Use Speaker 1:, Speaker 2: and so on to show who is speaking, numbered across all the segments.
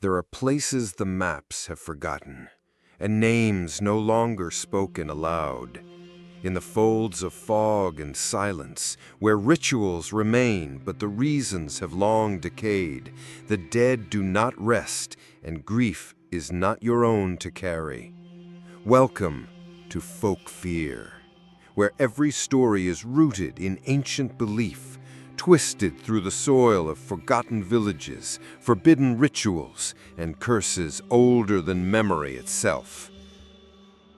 Speaker 1: There are places the maps have forgotten, and names no longer spoken aloud. In the folds of fog and silence, where rituals remain but the reasons have long decayed, the dead do not rest, and grief is not your own to carry. Welcome to Folk Fear, where every story is rooted in ancient belief, twisted through the soil of forgotten villages, forbidden rituals, and curses older than memory itself.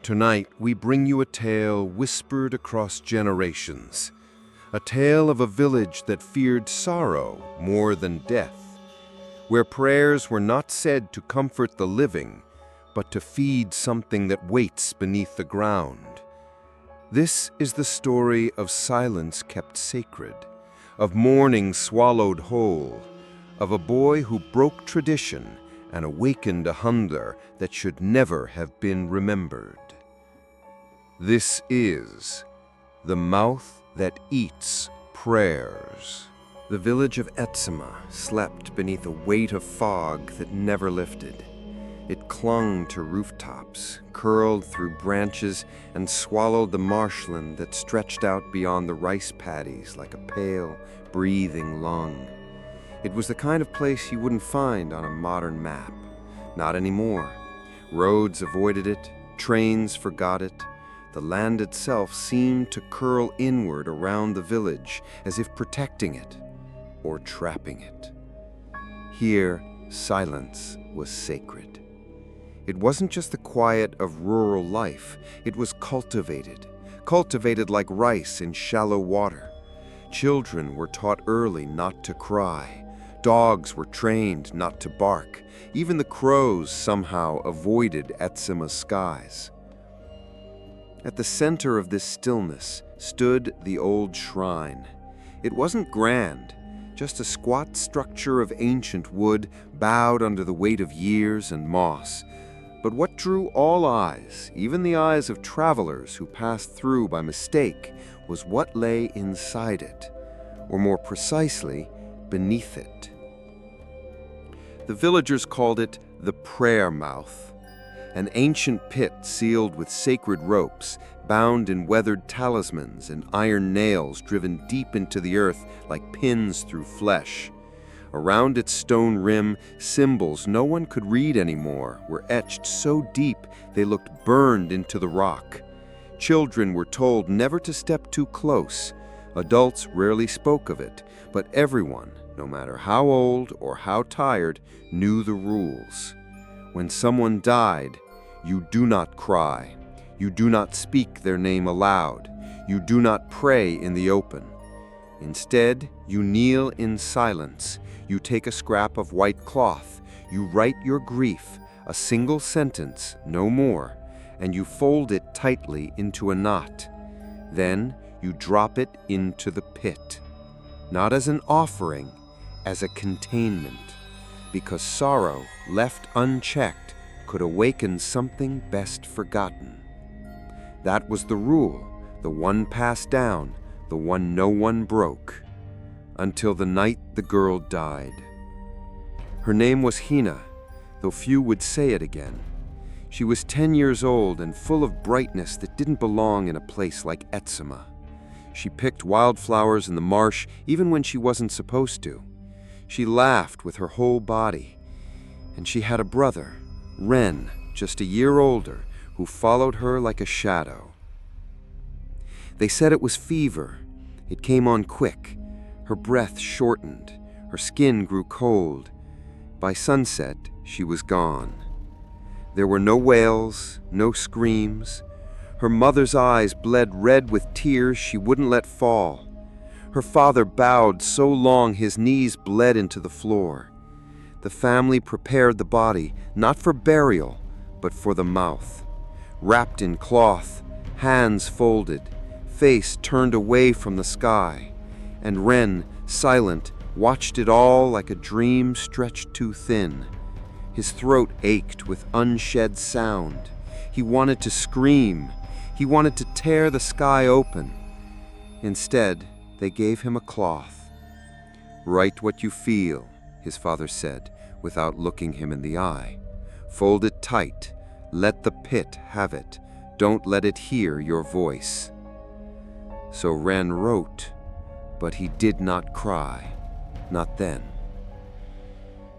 Speaker 1: Tonight, we bring you a tale whispered across generations, a tale of a village that feared sorrow more than death, where prayers were not said to comfort the living, but to feed something that waits beneath the ground. This is the story of silence kept sacred, of mourning swallowed whole, of a boy who broke tradition and awakened a hunger that should never have been remembered. This is The Mouth That Eats Prayers. The village of Etsima slept beneath a weight of fog that never lifted. It clung to rooftops, curled through branches, and swallowed the marshland that stretched out beyond the rice paddies like a pale, breathing lung. It was the kind of place you wouldn't find on a modern map. Not anymore. Roads avoided it, trains forgot it. The land itself seemed to curl inward around the village, as if protecting it or trapping it. Here, silence was sacred. It wasn't just the quiet of rural life. It was cultivated like rice in shallow water. Children were taught early not to cry. Dogs were trained not to bark. Even the crows somehow avoided Etsima's skies. At the center of this stillness stood the old shrine. It wasn't grand, just a squat structure of ancient wood bowed under the weight of years and moss. But what drew all eyes, even the eyes of travelers who passed through by mistake, was what lay inside it, or more precisely, beneath it. The villagers called it the prayer mouth, an ancient pit sealed with sacred ropes, bound in weathered talismans and iron nails driven deep into the earth like pins through flesh. Around its stone rim, symbols no one could read anymore were etched so deep they looked burned into the rock. Children were told never to step too close. Adults rarely spoke of it, but everyone, no matter how old or how tired, knew the rules. When someone died, you do not cry. You do not speak their name aloud. You do not pray in the open. Instead, you kneel in silence. You take a scrap of white cloth. You write your grief, a single sentence, no more, and you fold it tightly into a knot. Then you drop it into the pit, not as an offering, as a containment, because sorrow, left unchecked, could awaken something best forgotten. That was the rule, the one passed down, the one no one broke, until the night the girl died. Her name was Hina, though few would say it again. She was 10 years old and full of brightness that didn't belong in a place like Etsima. She picked wildflowers in the marsh even when she wasn't supposed to. She laughed with her whole body. And she had a brother, Ren, just a year older, who followed her like a shadow. They said it was fever. It came on quick. Her breath shortened. Her skin grew cold. By sunset, she was gone. There were no wails, no screams. Her mother's eyes bled red with tears she wouldn't let fall. Her father bowed so long his knees bled into the floor. The family prepared the body, not for burial, but for the mouth. Wrapped in cloth, hands folded, face turned away from the sky. And Ren, silent, watched it all like a dream stretched too thin. His throat ached with unshed sound. He wanted to scream. He wanted to tear the sky open. Instead, they gave him a cloth. "Write what you feel," his father said, without looking him in the eye. "Fold it tight. Let the pit have it. Don't let it hear your voice." So Wren wrote, but he did not cry. Not then.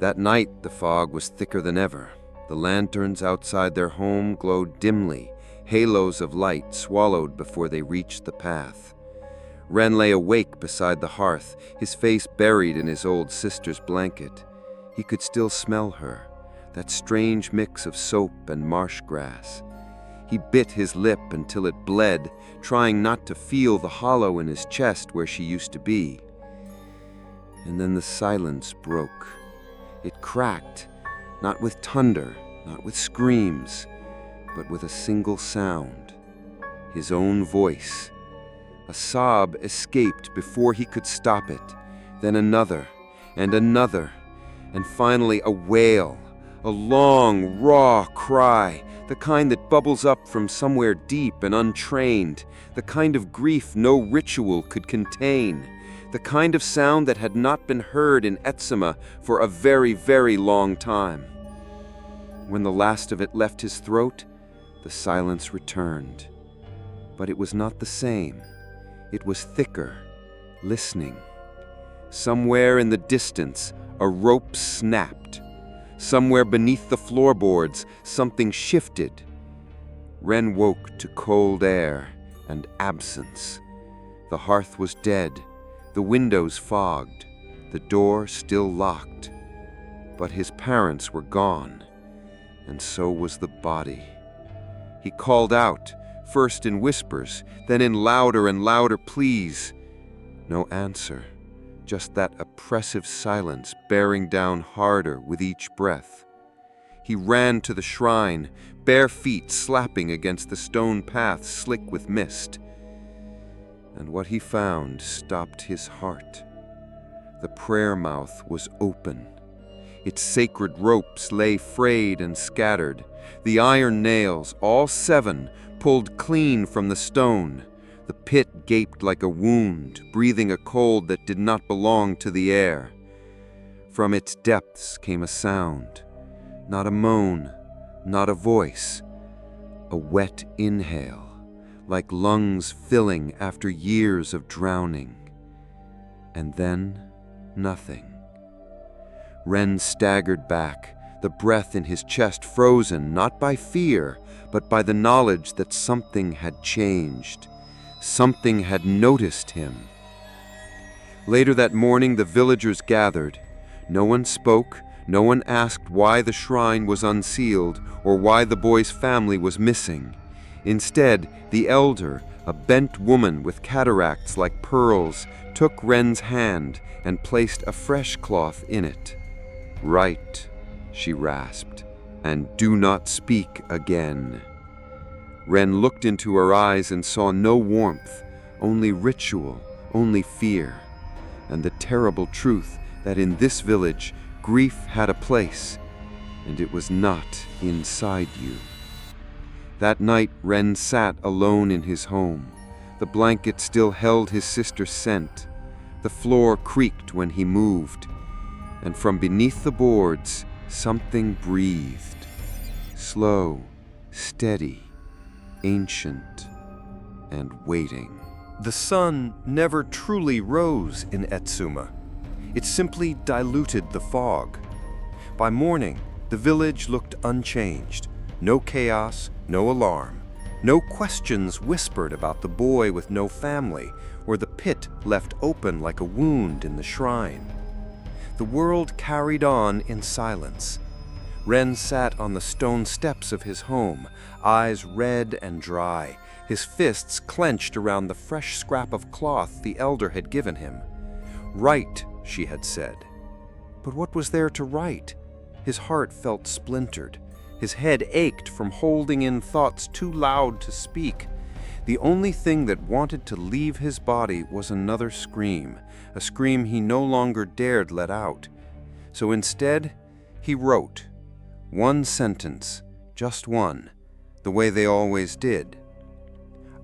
Speaker 1: That night the fog was thicker than ever. The lanterns outside their home glowed dimly, halos of light swallowed before they reached the path. Wren lay awake beside the hearth, his face buried in his old sister's blanket. He could still smell her, that strange mix of soap and marsh grass. He bit his lip until it bled, trying not to feel the hollow in his chest where she used to be. And then the silence broke. It cracked, not with thunder, not with screams, but with a single sound. His own voice. A sob escaped before he could stop it, then another, and finally a wail, a long, raw cry, the kind that bubbles up from somewhere deep and untrained, the kind of grief no ritual could contain, the kind of sound that had not been heard in Etsima for a very, very long time. When the last of it left his throat, the silence returned. But it was not the same. It was thicker, listening. Somewhere in the distance, a rope snapped. Somewhere beneath the floorboards, something shifted. Wren woke to cold air and absence. The hearth was dead, the windows fogged, the door still locked. But his parents were gone, and so was the body. He called out, first in whispers, then in louder and louder pleas. No answer, just that oppressive silence bearing down harder with each breath. He ran to the shrine, bare feet slapping against the stone path slick with mist. And what he found stopped his heart. The prayer mouth was open. Its sacred ropes lay frayed and scattered, the iron nails, all 7, pulled clean from the stone. The pit gaped like a wound, breathing a cold that did not belong to the air. From its depths came a sound, not a moan, not a voice, a wet inhale, like lungs filling after years of drowning. And then, nothing. Wren staggered back, the breath in his chest frozen, not by fear, but by the knowledge that something had changed. Something had noticed him. Later that morning, the villagers gathered. No one spoke, no one asked why the shrine was unsealed or why the boy's family was missing. Instead, the elder, a bent woman with cataracts like pearls, took Wren's hand and placed a fresh cloth in it. "Write," she rasped, "and do not speak again." Wren looked into her eyes and saw no warmth, only ritual, only fear, and the terrible truth that in this village grief had a place, and it was not inside you. That night Wren sat alone in his home. The blanket still held his sister's scent. The floor creaked when he moved, and from beneath the boards something breathed. Slow, steady, ancient, and waiting. The sun never truly rose in Etsuma. It simply diluted the fog. By morning, the village looked unchanged. No chaos, no alarm. No questions whispered about the boy with no family, or the pit left open like a wound in the shrine. The world carried on in silence. Wren sat on the stone steps of his home, eyes red and dry, his fists clenched around the fresh scrap of cloth the elder had given him. "Write," she had said. But what was there to write? His heart felt splintered. His head ached from holding in thoughts too loud to speak. The only thing that wanted to leave his body was another scream, a scream he no longer dared let out. So instead, he wrote. One sentence, just one, the way they always did.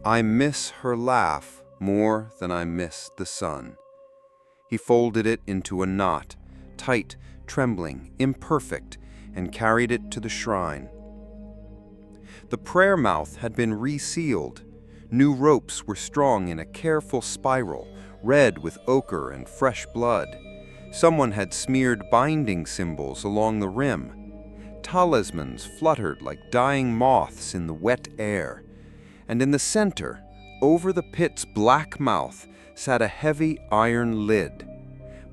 Speaker 1: "I miss her laugh more than I miss the sun." He folded it into a knot, tight,
Speaker 2: trembling, imperfect, and carried it to the shrine. The prayer mouth had been resealed. New ropes were strung in a careful spiral, red with ochre and fresh blood. Someone had smeared binding symbols along the rim. Talismans fluttered like dying moths in the wet air. And in the center, over the pit's black mouth, sat a heavy iron lid.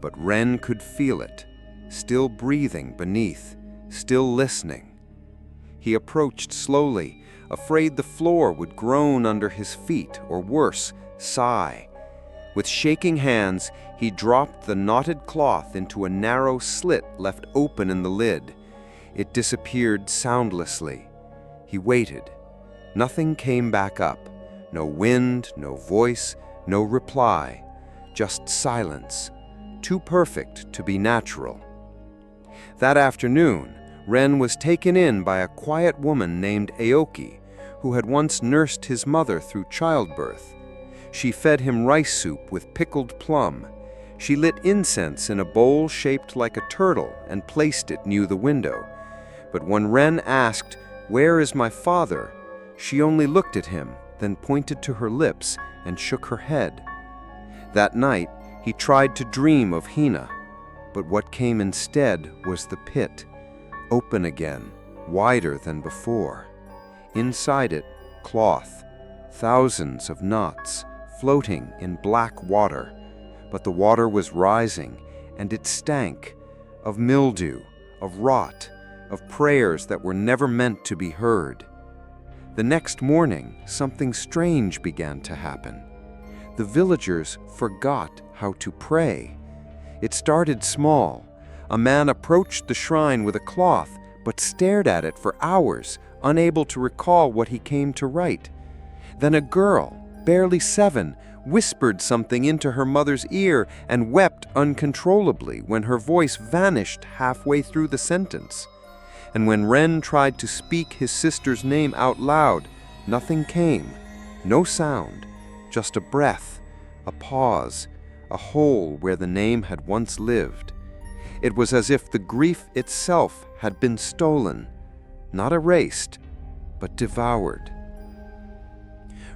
Speaker 2: But Ren could feel it, still breathing beneath, still listening. He approached slowly, afraid the floor would groan under his feet, or worse, sigh. With shaking hands, he dropped the knotted cloth into a narrow slit left open in the lid. It disappeared soundlessly. He waited. Nothing came back up. No wind, no voice, no reply. Just silence, too perfect to be natural. That afternoon, Ren was taken in by a quiet woman named Aoki, who had once nursed his mother through childbirth. She fed him rice soup with pickled plum. She lit incense in a bowl shaped like a turtle and placed it near the window. But when Ren asked, "Where is my father?" she only looked at him, then pointed to her lips and shook her head. That night, he tried to dream of Hina, but what came instead was the pit, open again, wider than before. Inside it, cloth, thousands of knots, floating in black water. But the water was rising, and it stank of mildew, of rot, of prayers that were never meant to be heard. The next morning, something strange began to happen. The villagers forgot how to pray. It started small. A man approached the shrine with a cloth, but stared at it for hours, unable to recall what he came to write. Then a girl, barely 7, whispered something into her mother's ear and wept uncontrollably when her voice vanished halfway through the sentence. And when Ren tried to speak his sister's name out loud, nothing came, no sound, just a breath, a pause, a hole where the name had once lived. It was as if the grief itself had been stolen, not erased, but devoured.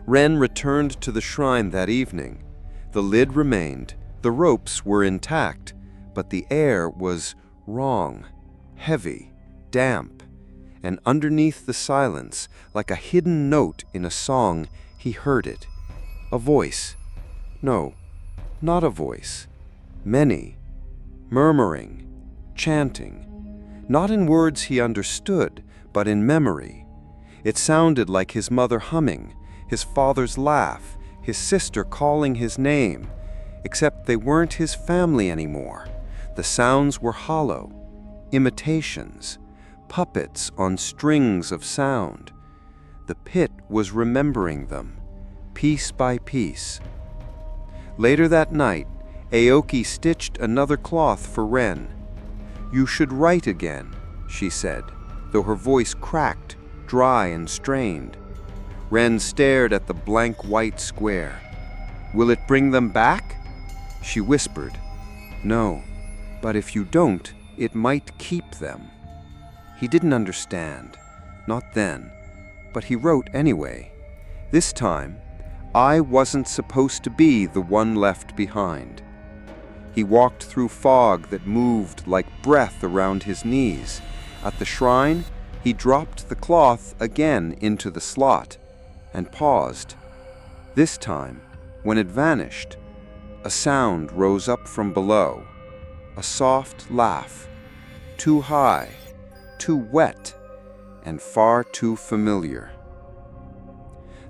Speaker 2: Ren returned to the shrine that evening. The lid remained, the ropes were intact, but the air was wrong, heavy, damp, and underneath the silence, like a hidden note in a song, he heard it. A voice. No, not a voice. Many. Murmuring, chanting. Not in words he understood, but in memory. It sounded like his mother humming, his father's laugh, his sister calling his name, except they weren't his family anymore. The sounds were hollow, imitations, puppets on strings of sound. The pit was remembering them, piece by piece. Later that night, Aoki stitched another cloth for Ren. "You should write again," she said, though her voice cracked, dry and strained. Ren stared at the blank white square. "Will it bring them back?" She whispered. "No, but if you don't, it might keep them." He didn't understand, not then, but he wrote anyway. This time, I wasn't supposed to be the one left behind. He walked through fog that moved like breath around his knees. At the shrine, he dropped the cloth again into the slot and paused. This time, when it vanished, a sound rose up from below, a soft laugh, too high, too wet, and far too familiar.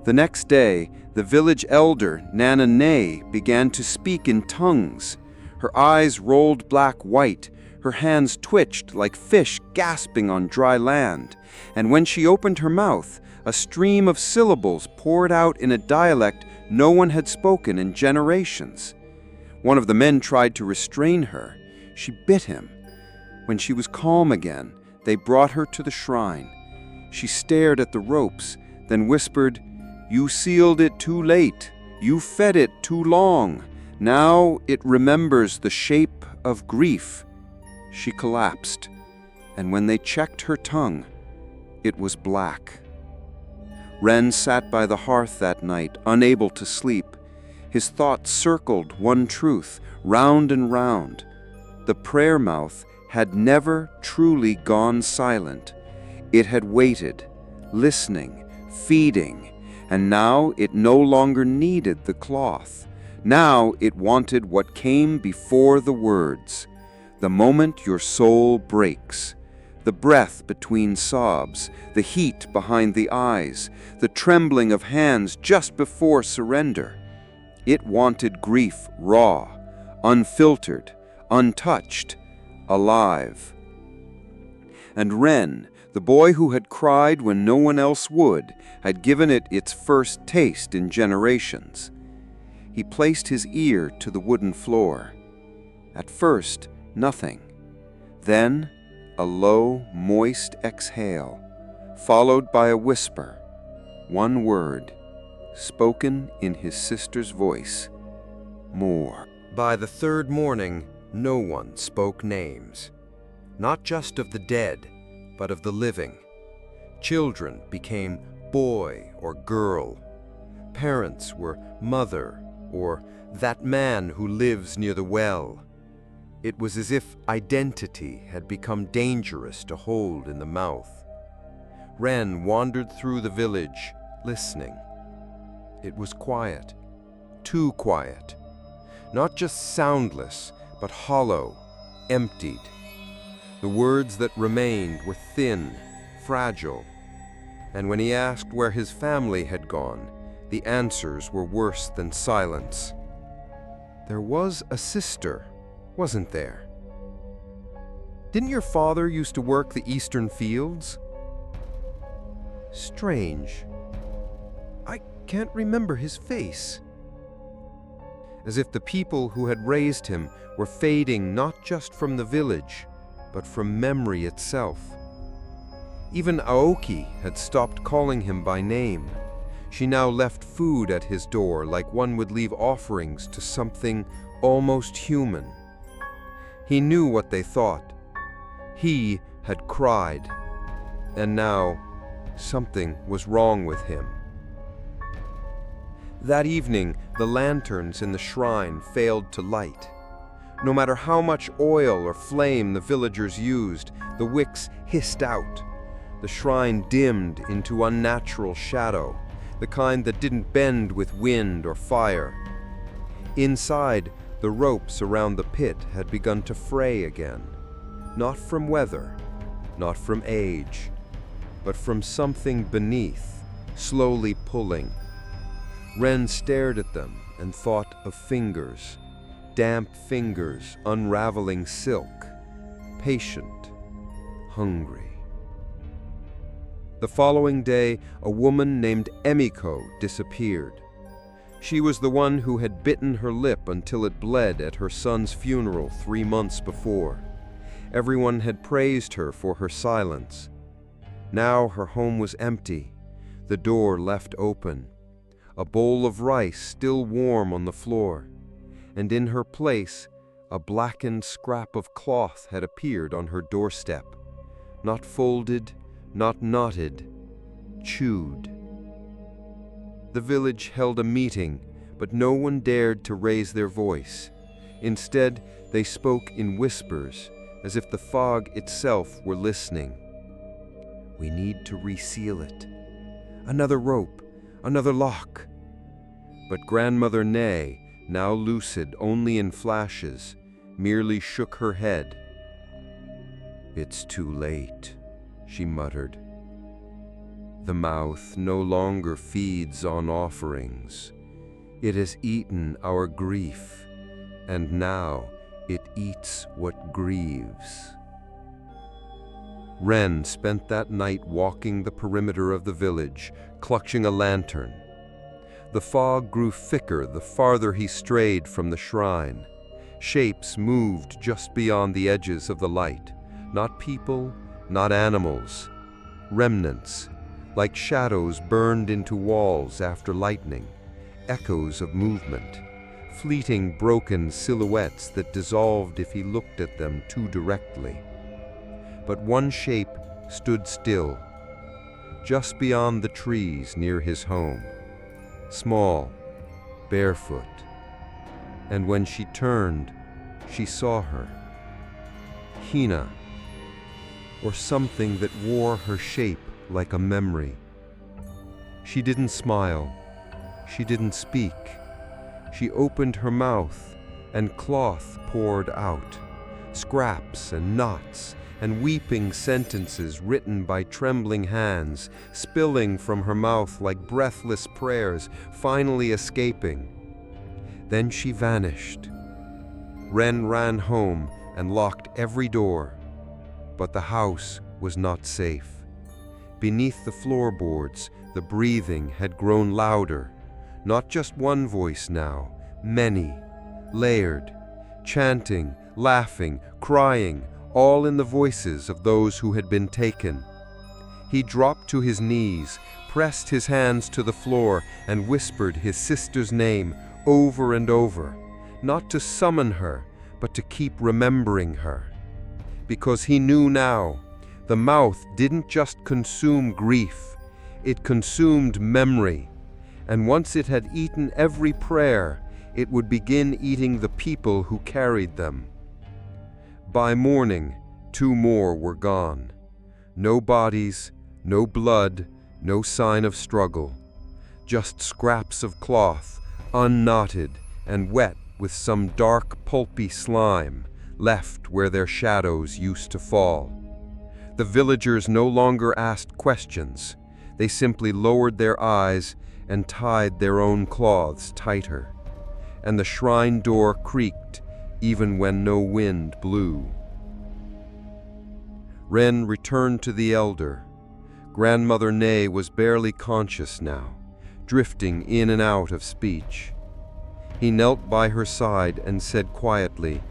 Speaker 2: The next day, the village elder, Nana Ne, began to speak in tongues. Her eyes rolled black-white, her hands twitched like fish gasping on dry land, and when she opened her mouth, a stream of syllables poured out in a dialect no one had spoken in generations. One of the men tried to restrain her. She bit him. When she was calm again, they brought her to the shrine. She stared at the ropes, then whispered, "You sealed it too late. You fed it too long. Now it remembers the shape of grief." she collapsed, and when they checked her tongue, it was black. Ren sat by the hearth that night, unable to sleep. His thoughts circled one truth, round and round. The prayer mouth had never truly gone silent. It had waited, listening, feeding, and now it no longer needed the cloth. Now it wanted what came before the words. The moment your soul breaks, the breath between sobs, the heat behind the eyes, the trembling of hands just before surrender. It wanted grief raw, unfiltered, untouched, alive. And Ren, the boy who had cried when no one else would, had given it its first taste in generations. He placed his ear to the wooden floor. At first, nothing. Then, a low, moist exhale, followed by a whisper, one word, spoken in his sister's voice, more.
Speaker 1: By the third morning, no one spoke names, not just of the dead, but of the living. Children became boy or girl. Parents were mother or that man who lives near the well. It was as if identity had become dangerous to hold in the mouth. Ren wandered through the village, listening. It was quiet, too quiet. Not just soundless, but hollow, emptied. The words that remained were thin, fragile. And when he asked where his family had gone, the answers were worse than silence. There was a sister, wasn't there? Didn't your father used to work the eastern fields? Strange. I can't remember his face. As if the people who had raised him were fading not just from the village, but from memory itself. Even Aoki had stopped calling him by name. She now left food at his door like one would leave offerings to something almost human. He knew what they thought. He had cried, and now something was wrong with him. That evening, the lanterns in the shrine failed to light. No matter how much oil or flame the villagers used, the wicks hissed out. The shrine dimmed into unnatural shadow, the kind that didn't bend with wind or fire. Inside, the ropes around the pit had begun to fray again, not from weather, not from age, but from something beneath, slowly pulling. Ren stared at them and thought of fingers, damp fingers unraveling silk, patient, hungry. The following day, a woman named Emiko disappeared. She was the one who had bitten her lip until it bled at her son's funeral 3 months before. Everyone had praised her for her silence. Now her home was empty, the door left open, a bowl of rice still warm on the floor, and in her place, a blackened scrap of cloth had appeared on her doorstep, not folded, not knotted, chewed. The village held a meeting, but no one dared to raise their voice. Instead, they spoke in whispers, as if the fog itself were listening. We need to reseal it. Another rope, another lock. But Grandmother Ne, now lucid only in flashes, merely shook her head. It's too late, she muttered. The mouth no longer feeds on offerings. It has eaten our grief, and now it eats what grieves. Ren spent that night walking the perimeter of the village, clutching a lantern. The fog grew thicker the farther he strayed from the shrine. Shapes moved just beyond the edges of the light. Not people, not animals. Remnants, like shadows burned into walls after lightning. Echoes of movement.
Speaker 2: fleeting, broken silhouettes that dissolved if he looked at them too directly. But one shape stood still, just beyond the trees near his home, small, barefoot. And when she turned, she saw her. Hina, or something that wore her shape like a memory. She didn't smile. She didn't speak. She opened her mouth, and cloth poured out, scraps and knots and weeping sentences written by trembling hands, spilling from her mouth like breathless prayers, finally escaping. Then she vanished. Ren ran home and locked every door, but the house was not safe. Beneath the floorboards, the breathing had grown louder. Not just one voice now, many, layered, chanting, laughing, crying, all in the voices of those who had been taken. He dropped to his knees, pressed his hands to the floor, and whispered his sister's name over and over, not to summon her, but to keep remembering her. Because he knew now, the mouth didn't just consume grief, it consumed memory. And once it had eaten every prayer, it would begin eating the people who carried them. By morning, 2 more were gone. No bodies, no blood, no sign of struggle. Just scraps of cloth, unknotted and wet with some dark, pulpy slime, left where their shadows used to fall. The villagers no longer asked questions. They simply lowered their eyes and tied their own cloths tighter. And the shrine door creaked even when no wind blew. Ren returned to the elder. Grandmother Nay was barely conscious now, drifting in and out of speech. He knelt by her side and said quietly,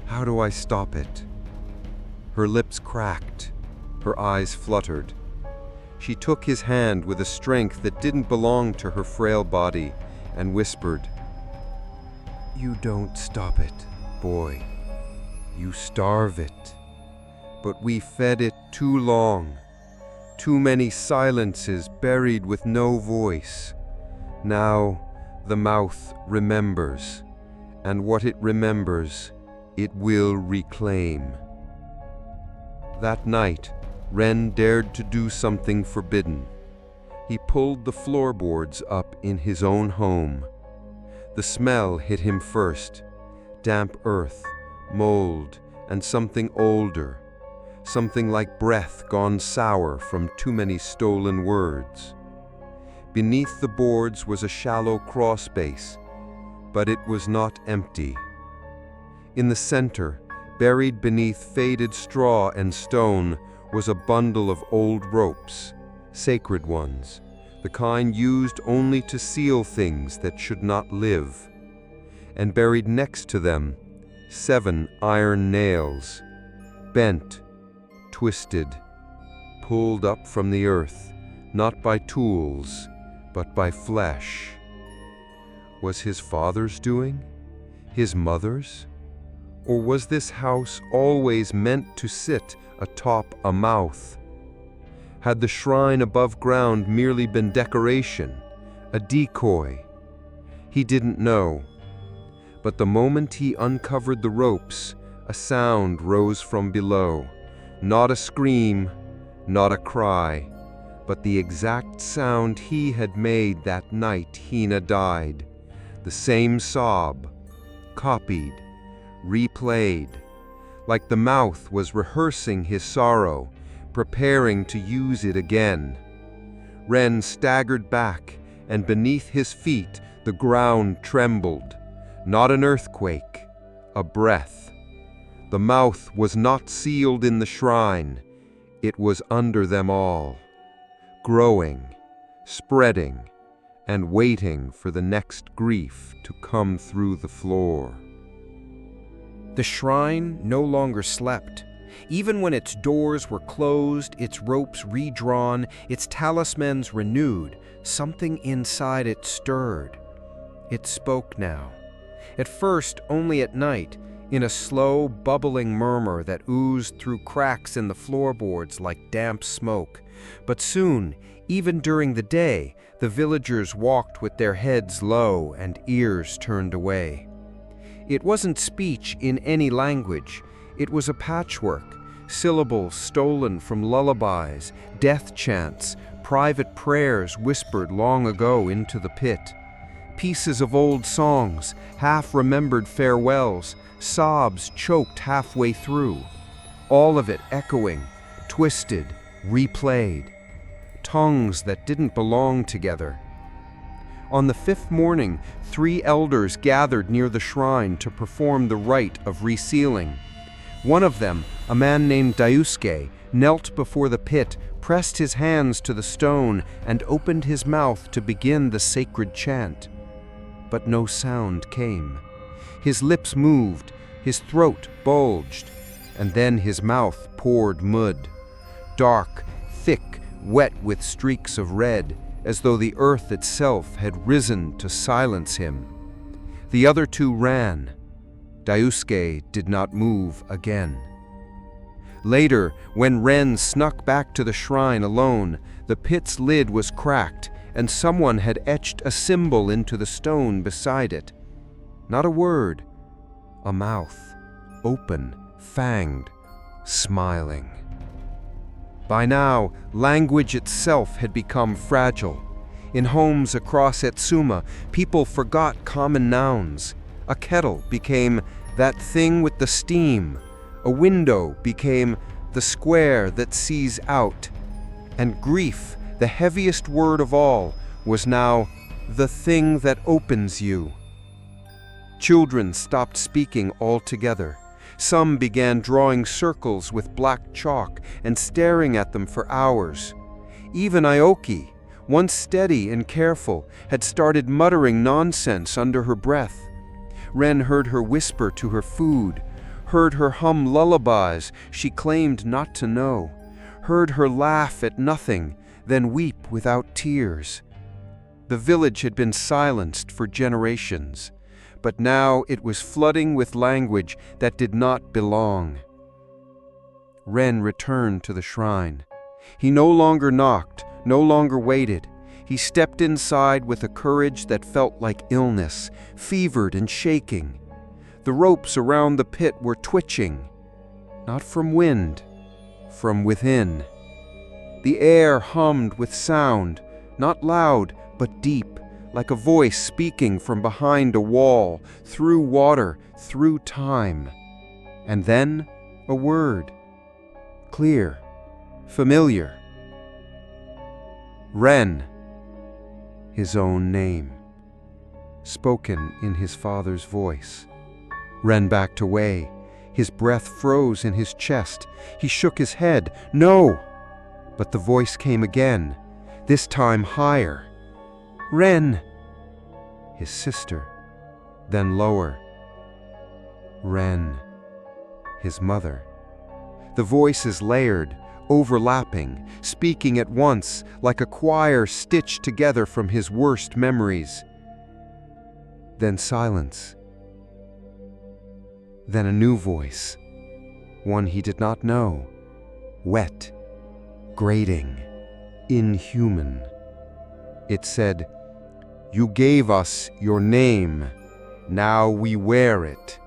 Speaker 2: "How do I stop it?" Her lips cracked, her eyes fluttered. She took his hand with a strength that didn't belong to her frail body and whispered, "You don't stop it, boy. You starve it. But we fed it too long. Too many silences buried with no voice. Now the mouth remembers, and what it remembers, it will reclaim." That night, Ren dared to do something forbidden. He pulled the floorboards up in his own home. The smell hit him first, damp earth, mold, and something older, something like breath gone sour from too many stolen words. Beneath the boards was a shallow crawl space, but it was not empty. In the center, buried beneath faded straw and stone, was a bundle of old ropes, sacred ones, the kind used only to seal things that should not live. And buried next to them, 7 iron nails, bent, twisted, pulled up from the earth, not by tools, but by flesh. Was his father's doing? His mother's? Or was this house always meant to sit atop a mouth? Had the shrine above ground merely been decoration, a decoy? He didn't know. But the moment he uncovered the ropes, a sound rose from below. Not a scream, not a cry, but the exact sound he had made that night Hina died. The same sob, copied, replayed, like the mouth was rehearsing his sorrow, preparing to use it again. Ren staggered back, and beneath his feet the ground trembled. Not an earthquake, a breath. The mouth was not sealed in the shrine, it was under them all, growing, spreading, and waiting for the next grief to come through the floor.
Speaker 3: The shrine no longer slept. Even when its doors were closed, its ropes redrawn, its talismans renewed, something inside it stirred. It spoke now. At first, only at night, in a slow, bubbling murmur that oozed through cracks in the floorboards like damp smoke. But soon, even during the day, the villagers walked with their heads low and ears turned away. It wasn't speech in any language. It was a patchwork, syllables stolen from lullabies, death chants, private prayers whispered long ago into the pit. Pieces of old songs, half-remembered farewells, sobs choked halfway through. All of it echoing, twisted, replayed. Tongues that didn't belong together. On the 5th morning, 3 elders gathered near the shrine to perform the rite of resealing. One of them, a man named Daisuke, knelt before the pit, pressed his hands to the stone, and opened his mouth to begin the sacred chant. But no sound came. His lips moved, his throat bulged, and then his mouth poured mud. Dark, thick, wet with streaks of red, as though the earth itself had risen to silence him. The other 2 ran. Daisuke did not move again. Later, when Ren snuck back to the shrine alone, the pit's lid was cracked, and someone had etched a symbol into the stone beside it. Not a word. A mouth, open, fanged, smiling. By now, language itself had become fragile. In homes across Etsuma, people forgot common nouns. A kettle became that thing with the steam. A window became the square that sees out. And grief, the heaviest word of all, was now the thing that opens you. Children stopped speaking altogether. Some began drawing circles with black chalk and staring at them for hours. Even Aoki, once steady and careful, had started muttering nonsense under her breath. Ren heard her whisper to her food, heard her hum lullabies she claimed not to know, heard her laugh at nothing, then weep without tears. The village had been silenced for generations, but now it was flooding with language that did not belong. Ren returned to the shrine. He no longer knocked, no longer waited. He stepped inside with a courage that felt like illness, fevered and shaking. The ropes around the pit were twitching, not from wind, from within. The air hummed with sound, not loud, but deep, like a voice speaking from behind a wall, through water, through time. And then a word, clear, familiar. Ren, his own name, spoken in his father's voice. Ren backed away. His breath froze in his chest. He shook his head. No! But the voice came again, this time higher. Ren! His sister, then lower. Ren, his mother. The voices layered, overlapping, speaking at once, like a choir stitched together from his worst memories. Then silence. Then a new voice, one he did not know, wet, grating, inhuman. It said, "You gave us your name. Now we wear it.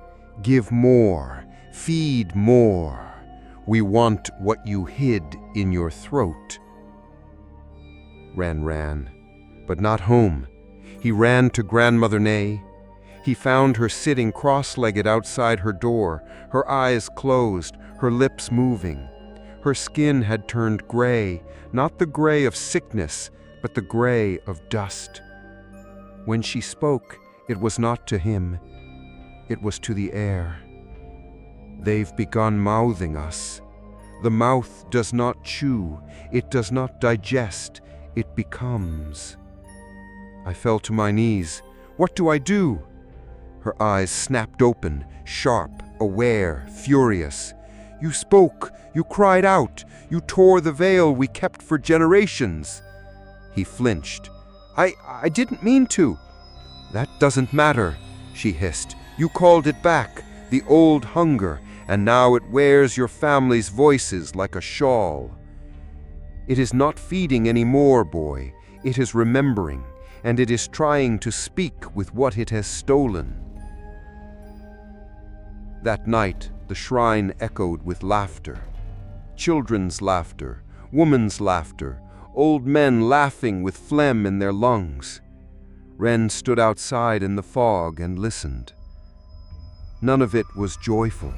Speaker 3: Give more, feed more. We want what you hid in your throat." Ren ran, but not home. He ran to Grandmother Nay. He found her sitting cross-legged outside her door, her eyes closed, her lips moving. Her skin had turned gray, not the gray of sickness, but the gray of dust. When she spoke, it was not to him, it was to the air. "They've begun mouthing us. The mouth does not chew, it does not digest, it becomes." I fell to my knees. What do I do? Her eyes snapped open, sharp, aware, furious. "You spoke, you cried out, you tore the veil we kept for generations." He flinched. I didn't mean to."
Speaker 2: "That doesn't matter," she hissed. "You called it back, the old hunger, and now it wears your family's voices like a shawl. It is not feeding anymore, boy. It is remembering, and it is trying to speak with what it has stolen." That night, the shrine echoed with laughter. Children's laughter, women's laughter, old men laughing with phlegm in their lungs. Ren stood outside in the fog and listened. None of it was joyful.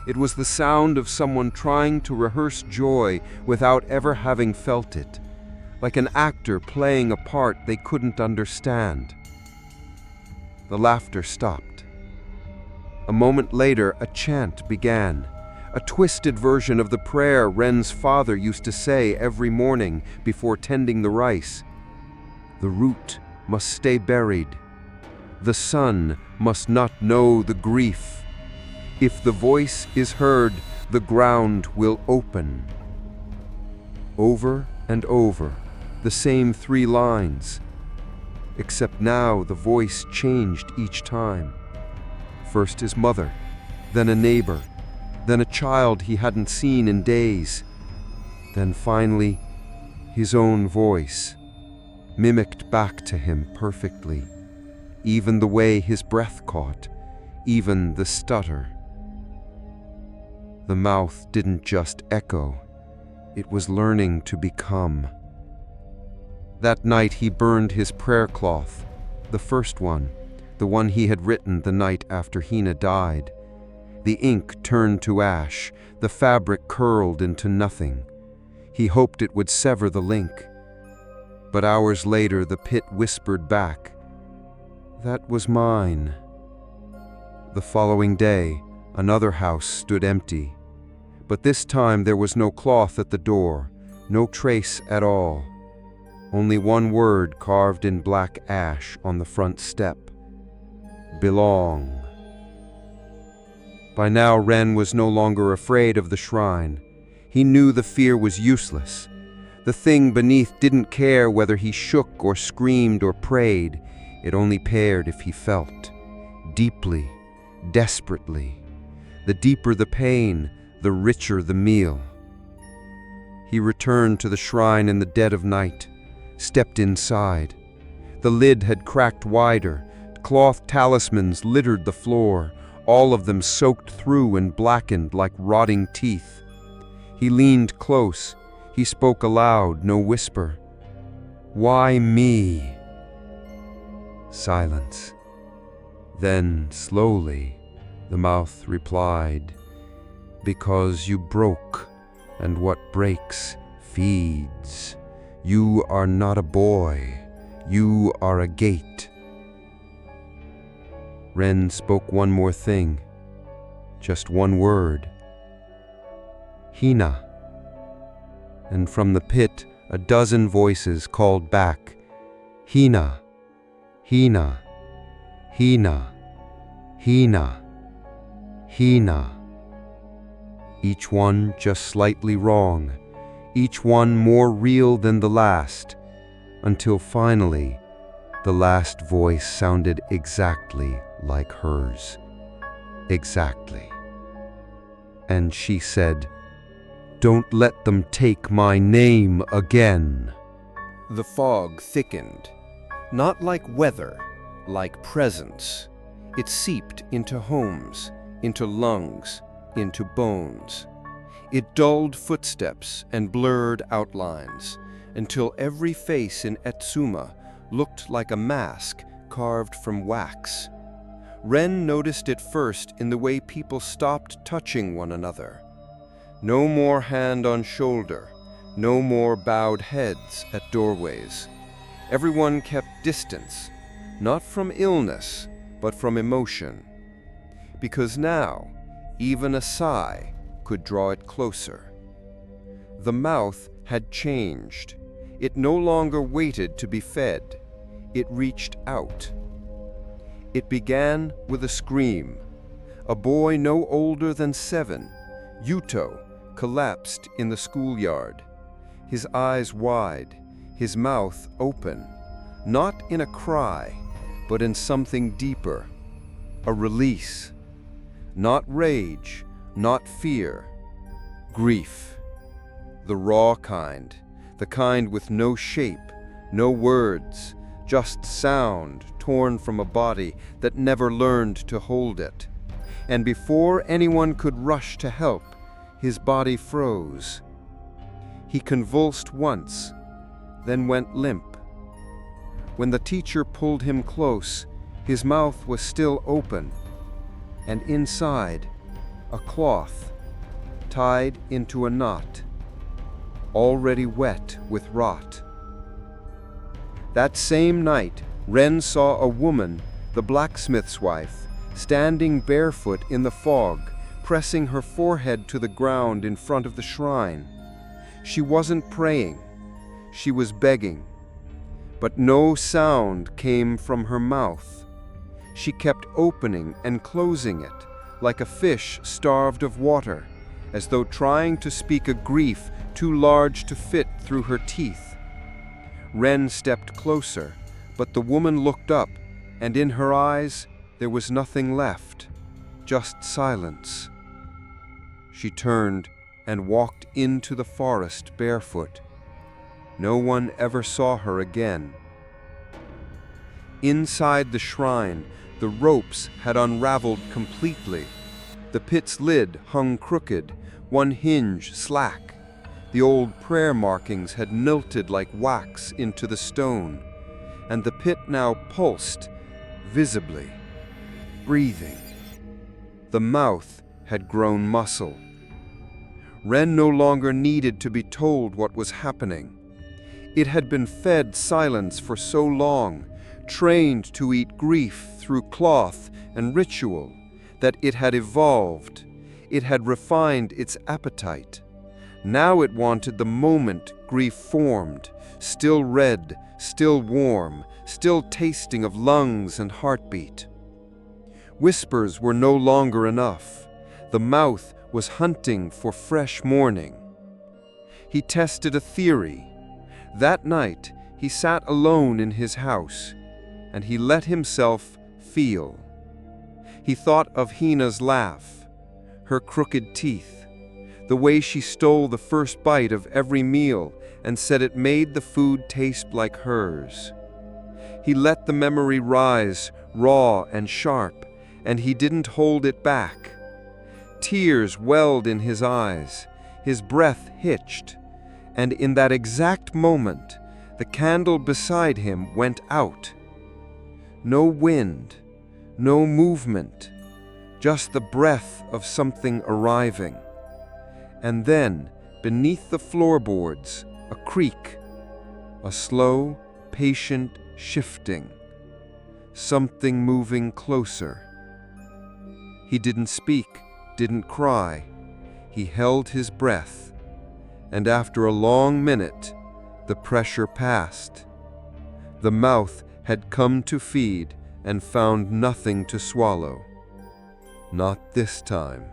Speaker 2: It was the sound of someone trying to rehearse joy without ever having felt it, like an actor playing a part they couldn't understand. The laughter stopped. A moment later, a chant began, a twisted version of the prayer Ren's father used to say every morning before tending the rice. The root must stay buried. The sun must not know the grief. If the voice is heard, the ground will open. Over and over, the same 3 lines, except now the voice changed each time. First his mother, then a neighbor, then a child he hadn't seen in days, then finally his own voice, mimicked back to him perfectly, even the way his breath caught, even the stutter. The mouth didn't just echo, it was learning to become. That night he burned his prayer cloth, the first one, the one he had written the night after Hina died. The ink turned to ash, the fabric curled into nothing. He hoped it would sever the link. But hours later the pit whispered back, "That was mine." The following day, another house stood empty. But this time there was no cloth at the door, no trace at all. Only one word carved in black ash on the front step. Belong. By now Ren was no longer afraid of the shrine. He knew the fear was useless. The thing beneath didn't care whether he shook or screamed or prayed. It only cared if he felt. Deeply, desperately. The deeper the pain, the richer the meal. He returned to the shrine in the dead of night, stepped inside. The lid had cracked wider. Cloth talismans littered the floor, all of them soaked through and blackened like rotting teeth. He leaned close. He spoke aloud, no whisper. "Why me?" Silence. Then, slowly, the mouth replied, "Because you broke, and what breaks feeds. You are not a boy. You are a gate." Ren spoke one more thing, just one word. "Hina." And from the pit, a dozen voices called back, "Hina, Hina, Hina, Hina, Hina." Each one just slightly wrong, each one more real than the last, until finally, the last voice sounded exactly like hers. Exactly. And she said, "Don't let them take my name again."
Speaker 3: The fog thickened, not like weather, like presence. It seeped into homes, into lungs, into bones. It dulled footsteps and blurred outlines, until every face in Etsuma looked like a mask carved from wax. Ren noticed it first in the way people stopped touching one another. No more hand on shoulder, no more bowed heads at doorways. Everyone kept distance, not from illness, but from emotion. Because now, even a sigh could draw it closer. The mouth had changed. It no longer waited to be fed. It reached out. It began with a scream. A boy no older than 7, Yuto, collapsed in the schoolyard. His eyes wide, his mouth open, not in a cry,
Speaker 2: but in something deeper, a release. Not rage, not fear, grief. The raw kind, the kind with no shape, no words, just sound torn from a body that never learned to hold it. And before anyone could rush to help, his body froze. He convulsed once, then went limp. When the teacher pulled him close, his mouth was still open, and inside, a cloth, tied into a knot, already wet with rot. That same night, Ren saw a woman, the blacksmith's wife, standing barefoot in the fog, pressing her forehead to the ground in front of the shrine. She wasn't praying, she was begging, but no sound came from her mouth. She kept opening and closing it, like a fish starved of water, as though trying to speak a grief too large to fit through her teeth. Ren stepped closer, but the woman looked up, and in her eyes there was nothing left, just silence. She turned and walked into the forest barefoot. No one ever saw her again. Inside the shrine, the ropes had unraveled completely. The pit's lid hung crooked, one hinge slack. The old prayer markings had melted like wax into the stone, and the pit now pulsed, visibly, breathing. The mouth had grown muscle. Ren no longer needed to be told what was happening. It had been fed silence for so long, trained to eat grief through cloth and ritual, that it had evolved. It had refined its appetite. Now it wanted the moment grief formed, still red, still warm, still tasting of lungs and heartbeat. Whispers were no longer enough. The mouth was hunting for fresh morning. He tested a theory. That night, he sat alone in his house, and he let himself feel. He thought of Hina's laugh, her crooked teeth, the way she stole the first bite of every meal and said it made the food taste like hers. He let the memory rise, raw and sharp, and he didn't hold it back. Tears welled in his eyes, his breath hitched, and in that exact moment, the candle beside him went out. No wind, no movement, just the breath of something arriving. And then, beneath the floorboards, a creak, a slow, patient shifting, something moving closer. He didn't speak, didn't cry. He held his breath, and after a long minute, the pressure passed. The mouth had come to feed and found nothing to swallow. Not this time.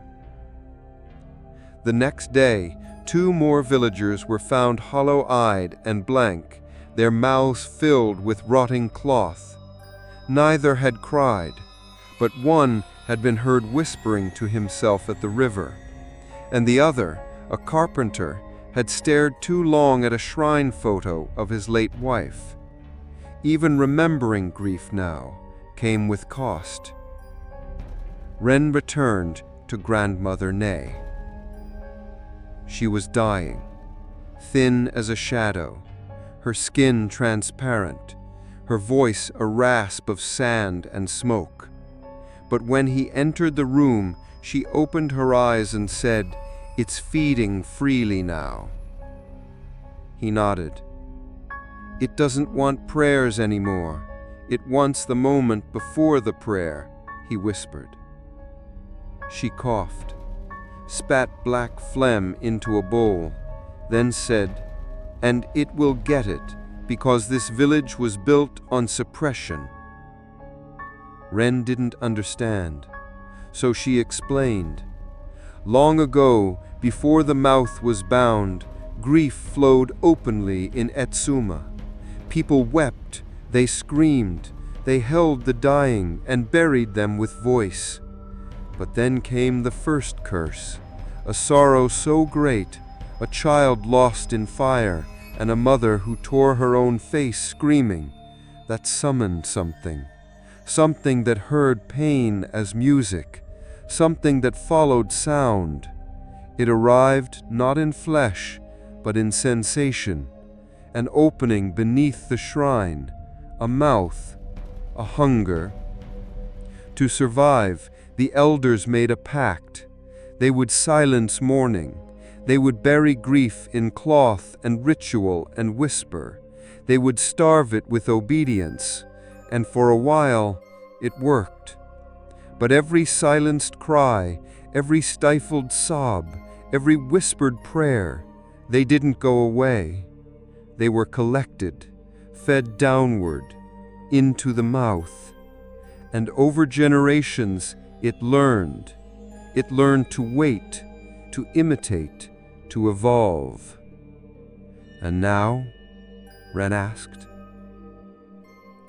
Speaker 2: The next day, 2 more villagers were found hollow-eyed and blank, their mouths filled with rotting cloth. Neither had cried, but one had been heard whispering to himself at the river, and the other, a carpenter, had stared too long at a shrine photo of his late wife. Even remembering grief now came with cost. Ren returned to Grandmother Nay. She was dying, thin as a shadow, her skin transparent, her voice a rasp of sand and smoke. But when he entered the room, she opened her eyes and said, "It's feeding freely now." He nodded. "It doesn't want prayers anymore. It wants the moment before the prayer," he whispered. She coughed, spat black phlegm into a bowl, then said, "And it will get it, because this village was built on suppression." Ren didn't understand, so she explained. Long ago, before the mouth was bound, grief flowed openly in Etsuma. People wept, they screamed, They held the dying and buried them with voice. But then came the first curse, a sorrow so great, a child lost in fire, and a mother who tore her own face screaming, that summoned something that heard pain as music, something that followed sound. It arrived not in flesh, but in sensation, an opening beneath the shrine, a mouth, a hunger. To survive, the elders made a pact. They would silence mourning. They would bury grief in cloth and ritual and whisper. They would starve it with obedience, and for a while it worked. But every silenced cry, every stifled sob, every whispered prayer, they didn't go away. They were collected, fed downward, into the mouth. And over generations it learned. It learned to wait, to imitate, to evolve. And now? Wren asked.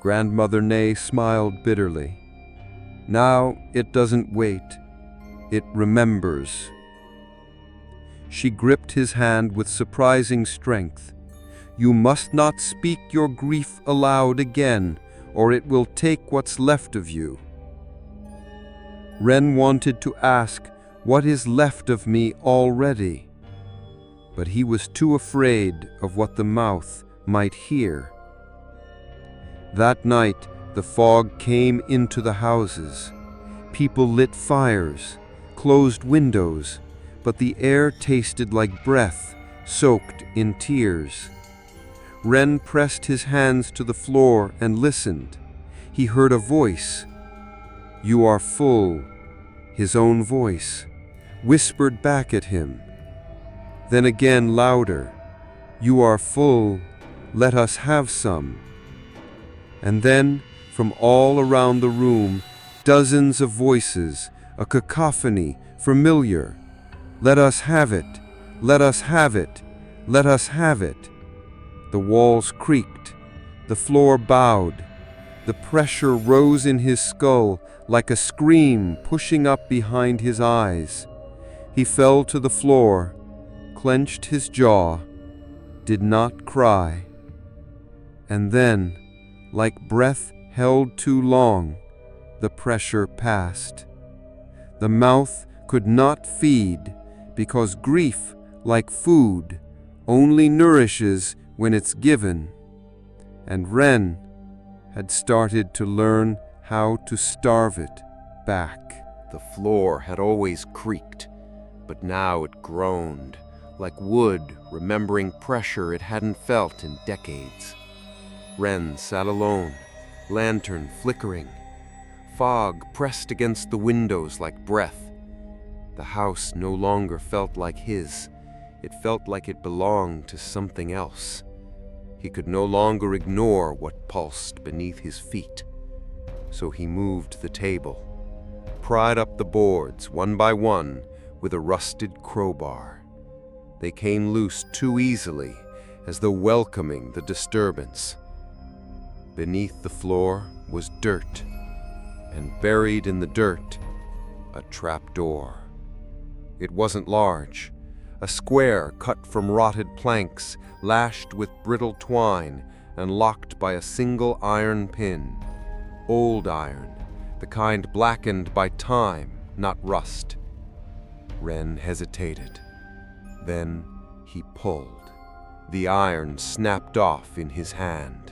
Speaker 2: Grandmother Nay smiled bitterly. Now it doesn't wait, it remembers. She gripped his hand with surprising strength. You must not speak your grief aloud again, or it will take what's left of you. Wren wanted to ask, what is left of me already? But he was too afraid of what the mouth might hear. That night, the fog came into the houses. People lit fires, closed windows, but the air tasted like breath, soaked in tears. Wren pressed his hands to the floor and listened. He heard a voice. You are full, his own voice, whispered back at him. Then again louder. You are full, let us have some. And then, from all around the room, dozens of voices, a cacophony, familiar. Let us have it, let us have it, let us have it. The walls creaked, the floor bowed. The pressure rose in his skull like a scream pushing up behind his eyes. He fell to the floor, clenched his jaw, did not cry. And then, like breath held too long, the pressure passed. The mouth could not feed because grief, like food, only nourishes when it's given. And Wren had started to learn how to starve it back.
Speaker 1: The floor had always creaked, but now it groaned, like wood remembering pressure it hadn't felt in decades. Wren sat alone, lantern flickering. Fog pressed against the windows like breath. The house no longer felt like his. It felt like it belonged to something else. He could no longer ignore what pulsed beneath his feet. So he moved the table, pried up the boards one by one with a rusted crowbar. They came loose too easily, as though welcoming the disturbance. Beneath the floor was dirt, and buried in the dirt, a trapdoor. It wasn't large, a square cut from rotted planks, lashed with brittle twine and locked by a single iron pin. Old iron, the kind blackened by time, not rust. Wren hesitated. Then he pulled. The iron snapped off in his hand.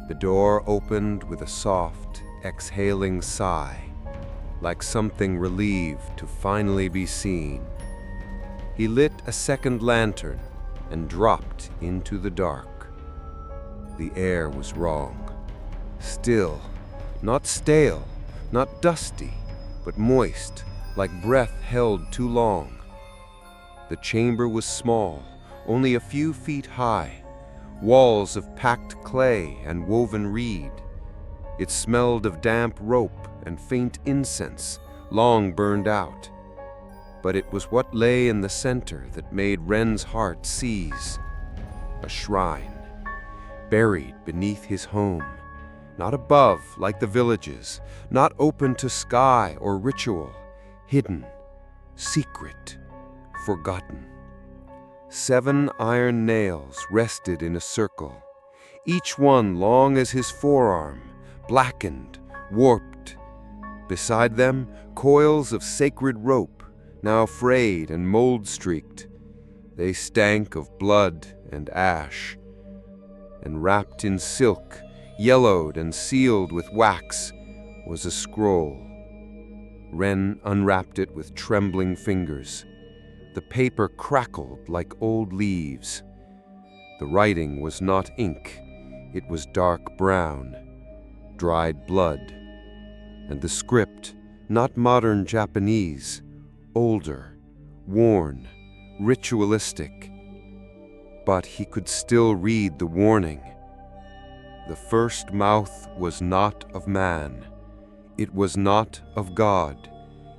Speaker 1: The door opened with a soft, exhaling sigh, like something relieved to finally be seen. He lit a second lantern and dropped into the dark. The air was wrong. Still, not stale, not dusty, but moist, like breath held too long. The chamber was small, only a few feet high, walls of packed clay and woven reed. It smelled of damp rope and faint incense, long burned out. But it was what lay in the center that made Wren's heart seize. A shrine, buried beneath his home, Not above like the villages, not open to sky or ritual, hidden, secret, forgotten. 7 iron nails rested in a circle, each one long as his forearm, blackened, warped. Beside them, coils of sacred rope, now frayed and mold-streaked. They stank of blood and ash. And wrapped in silk, yellowed and sealed with wax, was a scroll. Wren unwrapped it with trembling fingers. The paper crackled like old leaves. The writing was not ink, it was dark brown, dried blood. And the script, not modern Japanese, older, worn, ritualistic. But he could still read the warning. The first mouth was not of man. It was not of God.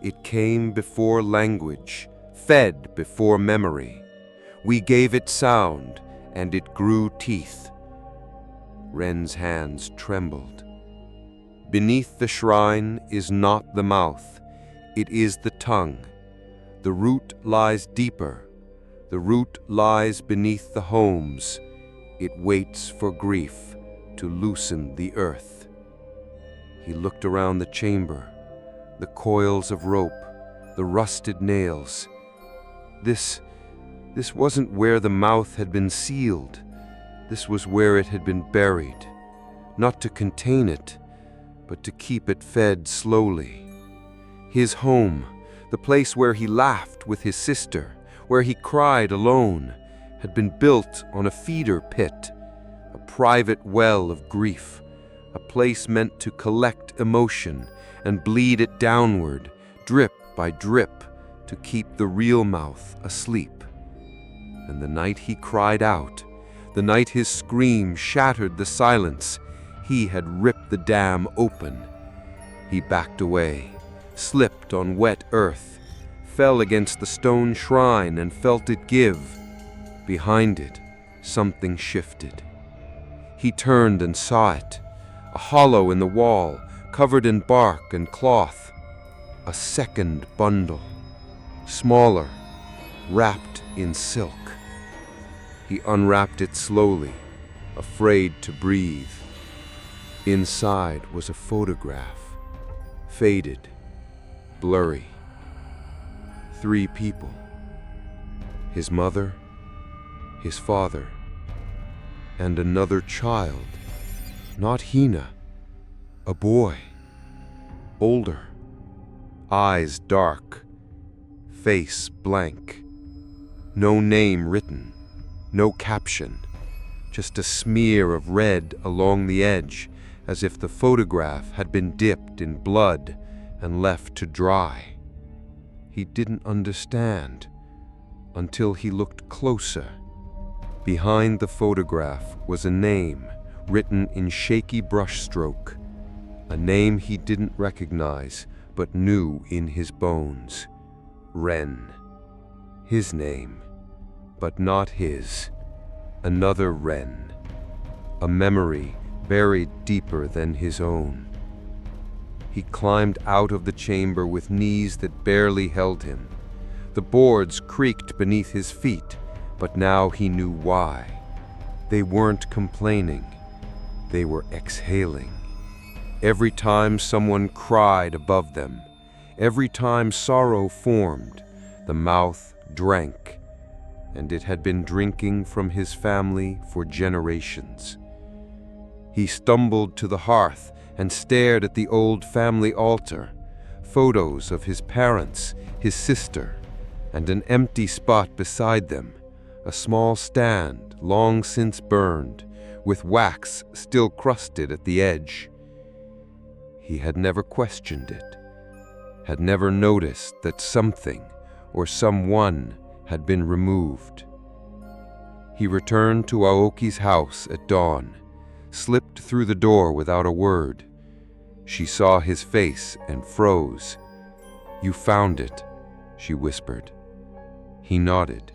Speaker 1: It came before language, fed before memory. We gave it sound, and it grew teeth. Wren's hands trembled. Beneath the shrine is not the mouth, it is the tongue. The root lies deeper. The root lies beneath the homes. It waits for grief to loosen the earth. He looked around the chamber, the coils of rope, the rusted nails. This wasn't where the mouth had been sealed. This was where it had been buried, not to contain it, but to keep it fed slowly. His home, the place where he laughed with his sister, where he cried alone, had been built on a feeder pit, a private well of grief, a place meant to collect emotion and bleed it downward, drip by drip, to keep the real mouth asleep. And the night he cried out, the night his scream shattered the silence, he had ripped the dam open. He backed away, slipped on wet earth, fell against the stone shrine and felt it give. Behind it, something shifted. He turned and saw it, a hollow in the wall, covered in bark and cloth. A second bundle, smaller, wrapped in silk. He unwrapped it slowly, afraid to breathe. Inside was a photograph, faded, blurry. 3 people. His mother, his father, and another child. Not Hina, a boy, older, eyes dark, face blank. No name written, no caption, just a smear of red along the edge, as if the photograph had been dipped in blood and left to dry. He didn't understand until he looked closer. Behind the photograph was a name written in shaky brushstroke, a name he didn't recognize but knew in his bones. Wren. His name, but not his. Another Wren. A memory buried deeper than his own. He climbed out of the chamber with knees that barely held him. The boards creaked beneath his feet, but now he knew why. They weren't complaining. They were exhaling. Every time someone cried above them, every time sorrow formed, the mouth drank, and it had been drinking from his family for generations. He stumbled to the hearth and stared at the old family altar, photos of his parents, his sister, and an empty spot beside them, a small stand long since burned, with wax still crusted at the edge. He had never questioned it, had never noticed that something or someone had been removed. He returned to Aoki's house at dawn, slipped through the door without a word. She saw his face and froze. "You found it," she whispered. He nodded.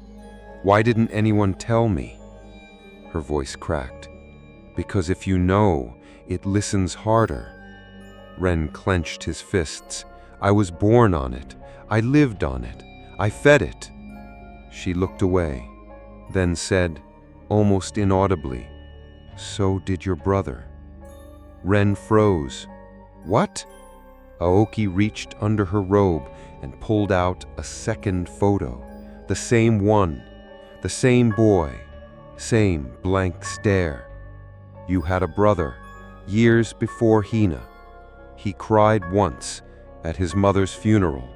Speaker 1: "Why didn't anyone tell me?" Her voice cracked.
Speaker 2: Because if you know, it listens harder. Ren clenched his fists. I was born on it. I lived on it. I fed it. She looked away, then said, almost inaudibly, so did your brother. Ren froze. What? Aoki reached under her robe and pulled out a second photo. The same one. The same boy. Same blank stare. You had a brother, years before Hina. He cried once at his mother's funeral,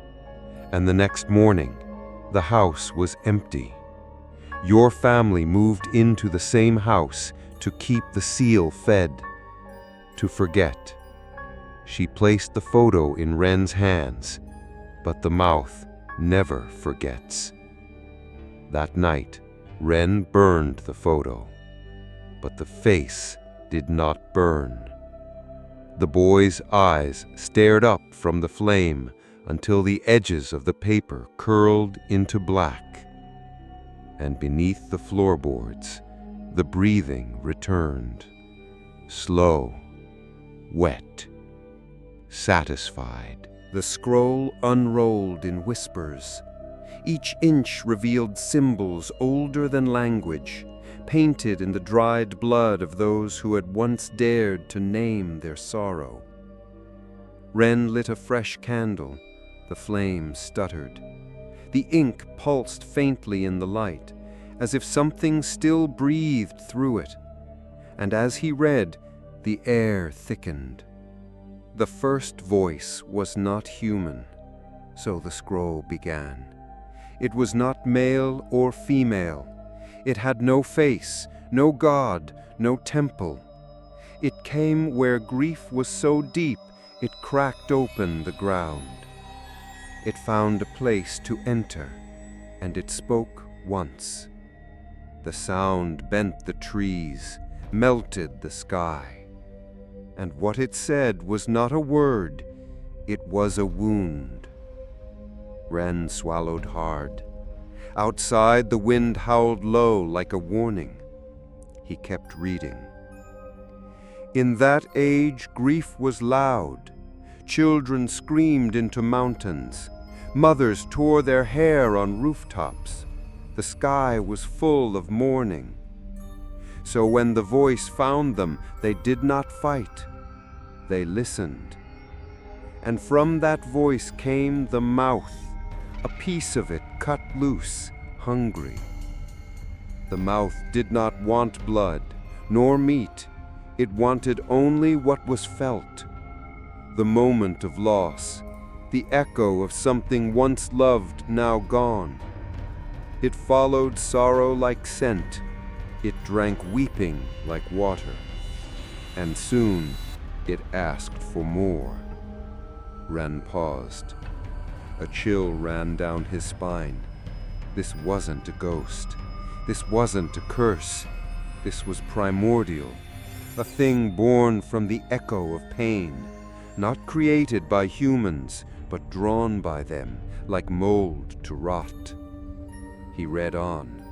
Speaker 2: and the next morning, the house was empty. Your family moved into the same house to keep the seal fed, to forget. She placed the photo in Ren's hands, but the mouth never forgets. That night, Ren burned the photo, but the face did not burn. The boy's eyes stared up from the flame until the edges of the paper curled into black. And beneath the floorboards, the breathing returned. Slow, wet, satisfied.
Speaker 3: The scroll unrolled in whispers. Each inch revealed symbols older than language, painted in the dried blood of those who had once dared to name their sorrow. Ren lit a fresh candle. The flame stuttered. The ink pulsed faintly in the light, as if something still breathed through it. And as he read, the air thickened. The first voice was not human, so the scroll began. It was not male or female. It had no face, no god, no temple. It came where grief was so deep it cracked open the ground. It found a place to enter, and it spoke once. The sound bent the trees, melted the sky. And what it said was not a word, it was a wound. Ren swallowed hard. Outside, the wind howled low like a warning. He kept reading. In that age, grief was loud. Children screamed into mountains. Mothers tore their hair on rooftops. The sky was full of mourning. So when the voice found them, they did not fight. They listened. And from that voice came the mouth, a piece of it cut loose, hungry. The mouth did not want blood, nor meat. It wanted only what was felt. The moment of loss, the echo of something once loved, now gone. It followed sorrow like scent. It drank weeping like water. And soon it asked for more. Ren paused. A chill ran down his spine. This wasn't a ghost. This wasn't a curse. This was primordial. A thing born from the echo of pain. Not created by humans, but drawn by them, like mold to rot. He read on.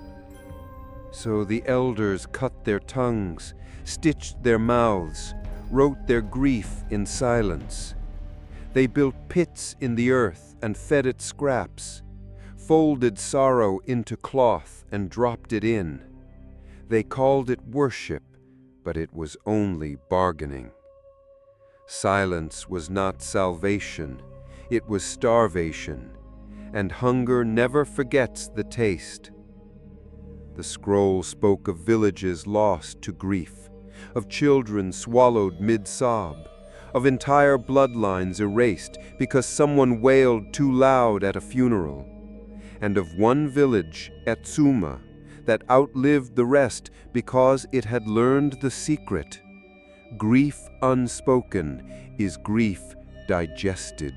Speaker 3: So the elders cut their tongues, stitched their mouths, wrote their grief in silence. They built pits in the earth and fed it scraps, folded sorrow into cloth and dropped it in. They called it worship, but it was only bargaining. Silence was not salvation, it was starvation, and hunger never forgets the taste. The scroll spoke of villages lost to grief, of children swallowed mid-sob, of entire bloodlines erased because someone wailed too loud at a funeral, and of one village, Etsuma, that outlived the rest because it had learned the secret. Grief unspoken is grief digested.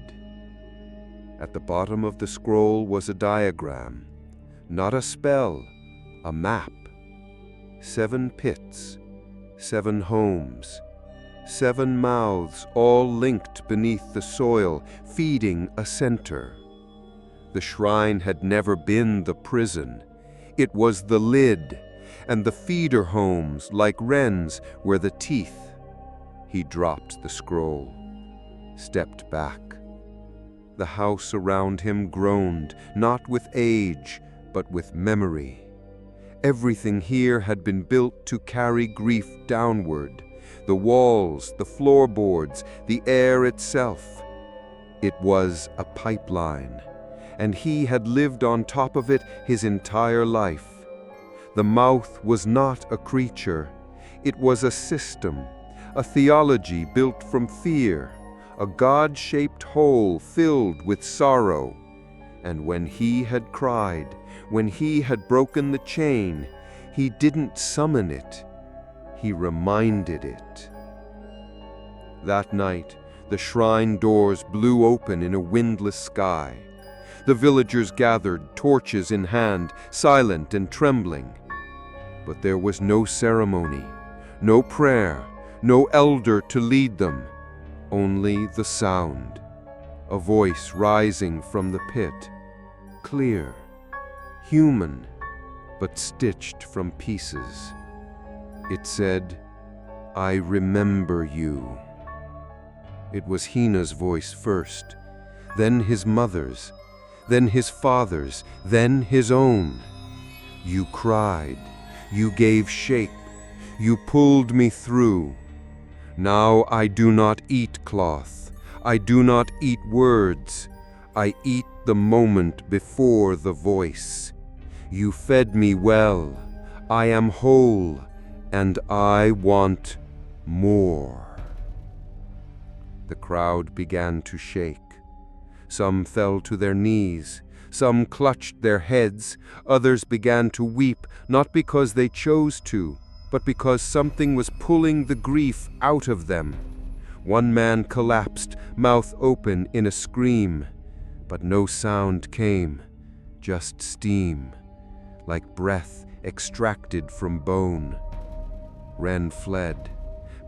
Speaker 3: At the bottom of the scroll was a diagram, not a spell, a map. 7 pits, 7 homes, 7 mouths all linked beneath the soil, feeding a center. The shrine had never been the prison. It was the lid,
Speaker 2: and the feeder homes like wrens were the teeth. He dropped the scroll, stepped back. The house around him groaned, not with age, but with memory. Everything here had been built to carry grief downward. The walls, the floorboards, the air itself. It was a pipeline, and he had lived on top of it his entire life. The mouth was not a creature. It was a system, a theology built from fear, a God-shaped hole filled with sorrow. And when he had cried, when he had broken the chain, he didn't summon it, he reminded it. That night, the shrine doors blew open in a windless sky. The villagers gathered, torches in hand, silent and trembling. But there was no ceremony, no prayer, no elder to lead them, only the sound, a voice rising from the pit, clear, human, but stitched from pieces. It said, "I remember you." It was Hina's voice first, then his mother's, then his father's, then his own. "You cried, you gave shape, you pulled me through. Now I do not eat cloth, I do not eat words, I eat the moment before the voice. You fed me well, I am whole, and I want more." The crowd began to shake. Some fell to their knees, some clutched their heads, others began to weep, not because they chose to, but because something was pulling the grief out of them. One man collapsed, mouth open in a scream, but no sound came, just steam, like breath extracted from bone. Ren fled,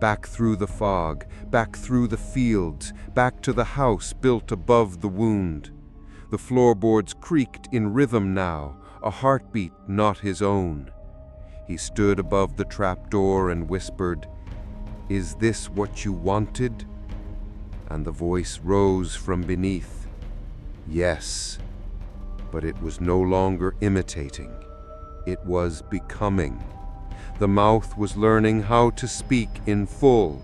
Speaker 2: back through the fog, back through the fields, back to the house built above the wound. The floorboards creaked in rhythm now, a heartbeat not his own. He stood above the trapdoor and whispered, "Is this what you wanted?" And the voice rose from beneath. Yes, but it was no longer imitating. It was becoming. The mouth was learning how to speak in full,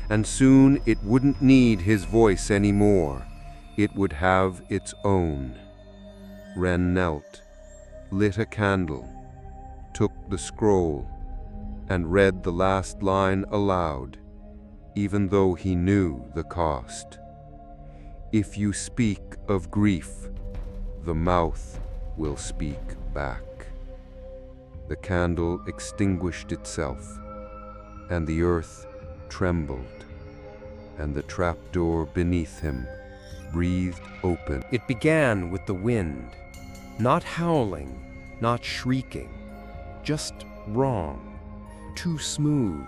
Speaker 2: and soon it wouldn't need his voice anymore. It would have its own. Ren knelt, lit a candle, took the scroll, and read the last line aloud, even though he knew the cost. "If you speak of grief, the mouth will speak back." The candle extinguished itself, and the earth trembled, and the trapdoor beneath him breathed open.
Speaker 3: It began with the wind, not howling, not shrieking, just wrong, too smooth,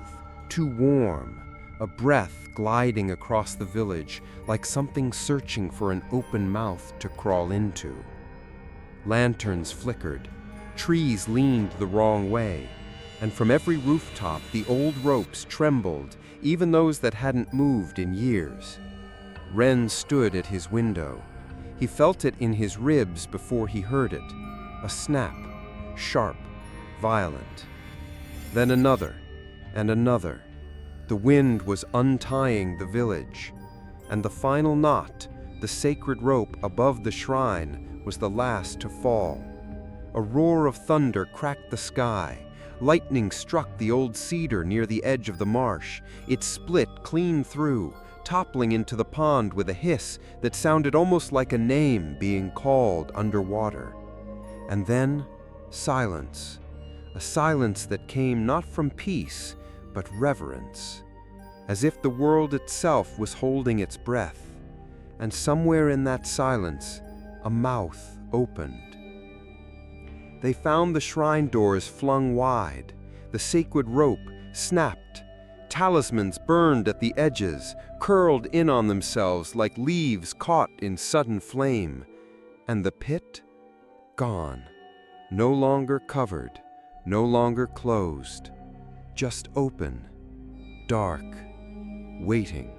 Speaker 3: too warm, a breath gliding across the village like something searching for an open mouth to crawl into. Lanterns flickered, trees leaned the wrong way, and from every rooftop the old ropes trembled, even those that hadn't moved in years. Ren stood at his window. He felt it in his ribs before he heard it, a snap, sharp, violent. Then another, and another. The wind was untying the village, and the final knot, the sacred rope above the shrine, was the last to fall. A roar of thunder cracked the sky. Lightning struck the old cedar near the edge of the marsh. It split clean through, toppling into the pond with a hiss that sounded almost like a name being called underwater. And then, silence. A silence that came not from peace, but reverence. As if the world itself was holding its breath. And somewhere in that silence, a mouth opened. They found the shrine doors flung wide, the sacred rope snapped, talismans burned at the edges, curled in on themselves like leaves caught in sudden flame, and the pit, gone, no longer covered,
Speaker 2: no longer closed, just open, dark, waiting.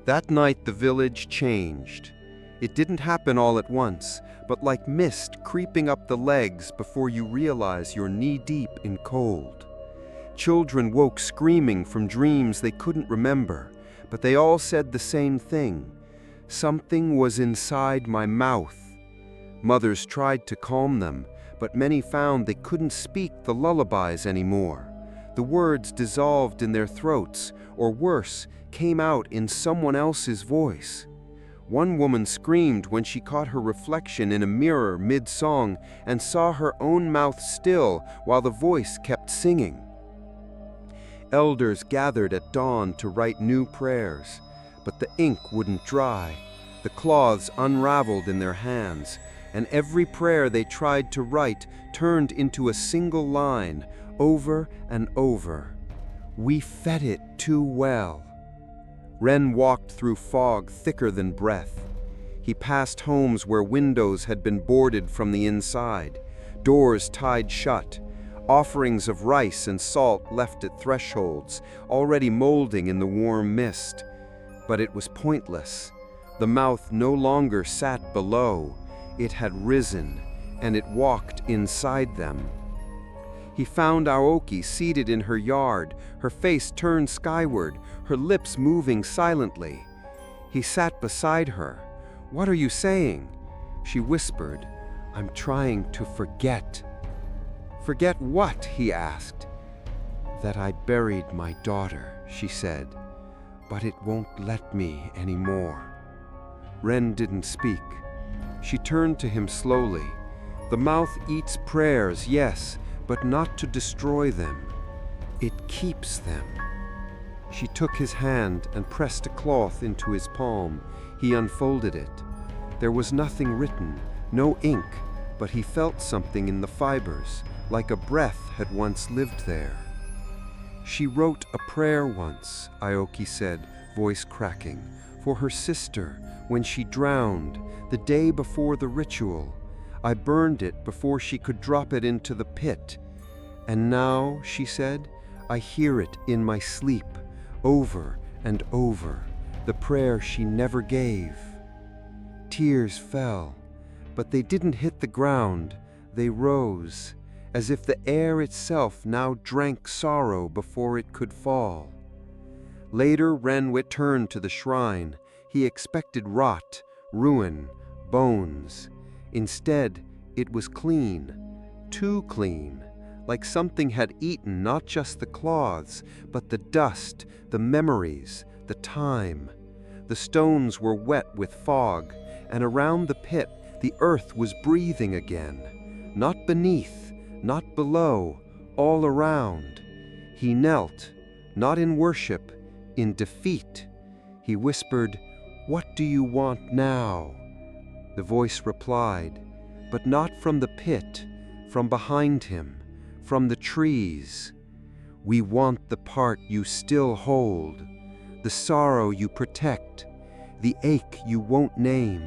Speaker 2: That night the village changed. It didn't happen all at once, but like mist creeping up the legs before you realize you're knee-deep in cold. Children woke screaming from dreams they couldn't remember, but they all said the same thing. Something was inside my mouth. Mothers tried to calm them, but many found they couldn't speak the lullabies anymore. The words dissolved in their throats, or worse, came out in someone else's voice. One woman screamed when she caught her reflection in a mirror mid-song and saw her own mouth still while the voice kept singing. Elders gathered at dawn to write new prayers, but the ink wouldn't dry. The cloths unraveled in their hands, and every prayer they tried to write turned into a single line, over and over. We fed it too well. Ren walked through fog thicker than breath. He passed homes where windows had been boarded from the inside, doors tied shut, offerings of rice and salt left at thresholds, already molding in the warm mist. But it was pointless. The mouth no longer sat below. It had risen, and it walked inside them. He found Aoki seated in her yard, her face turned skyward, her lips moving silently. He sat beside her. "What are you saying?" She whispered, "I'm trying to forget." "Forget what?" he asked. "That I buried my daughter," she said, "but it won't let me anymore." Ren didn't speak. She turned to him slowly. The mouth eats prayers, yes, but not to destroy them. It keeps them. She took his hand and pressed a cloth into his palm. He unfolded it. There was nothing written, no ink, but he felt something in the fibers, like a breath had once lived there. "She wrote a prayer once," Aoki said, voice cracking, "for her sister when she drowned, the day before the ritual. I burned it before she could drop it into the pit. And now," she said, "I hear it in my sleep, over and over, the prayer she never gave." Tears fell, but they didn't hit the ground. They rose, as if the air itself now drank sorrow before it could fall. Later, Ren returned to the shrine. He expected rot, ruin, bones. Instead, it was clean, too clean, like something had eaten not just the cloths, but the dust, the memories, the time. The stones were wet with fog, and around the pit, the earth was breathing again. Not beneath, not below, all around. He knelt, not in worship, in defeat. He whispered, "What do you want now?" The voice replied, but not from the pit, from behind him, from the trees. "We want the part you still hold, the sorrow you protect, the ache you won't name.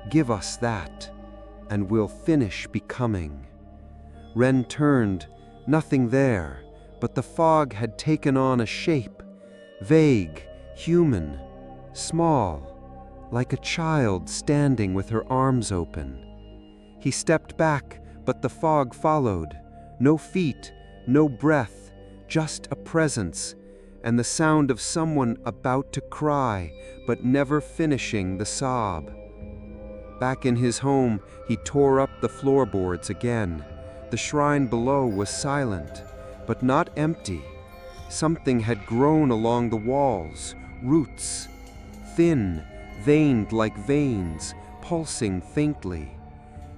Speaker 2: Give us that, and we'll finish becoming." Ren turned, nothing there, but the fog had taken on a shape, vague, human, small, like a child standing with her arms open. He stepped back, but the fog followed. No feet, no breath, just a presence, and the sound of someone about to cry, but never finishing the sob. Back in his home, he tore up the floorboards again. The shrine below was silent, but not empty. Something had grown along the walls, roots, thin, veined like veins, pulsing faintly.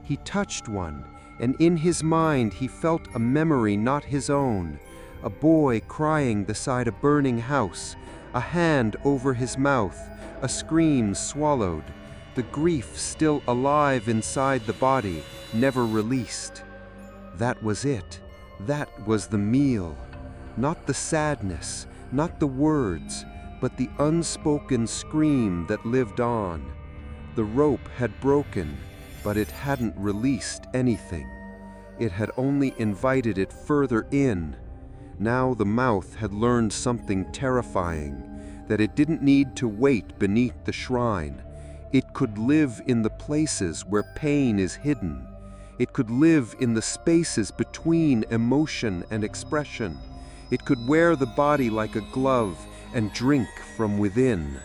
Speaker 2: He touched one, and in his mind he felt a memory not his own, a boy crying beside a burning house, a hand over his mouth, a scream swallowed, the grief still alive inside the body, never released. That was it. That was the meal. Not the sadness, not the words, but the unspoken scream that lived on. The rope had broken, but it hadn't released anything. it had only invited it further in. Now the mouth had learned something terrifying, that it didn't need to wait beneath the shrine. It could live in the places where pain is hidden. It could live in the spaces between emotion and expression. It could wear the body like a glove and drink from within.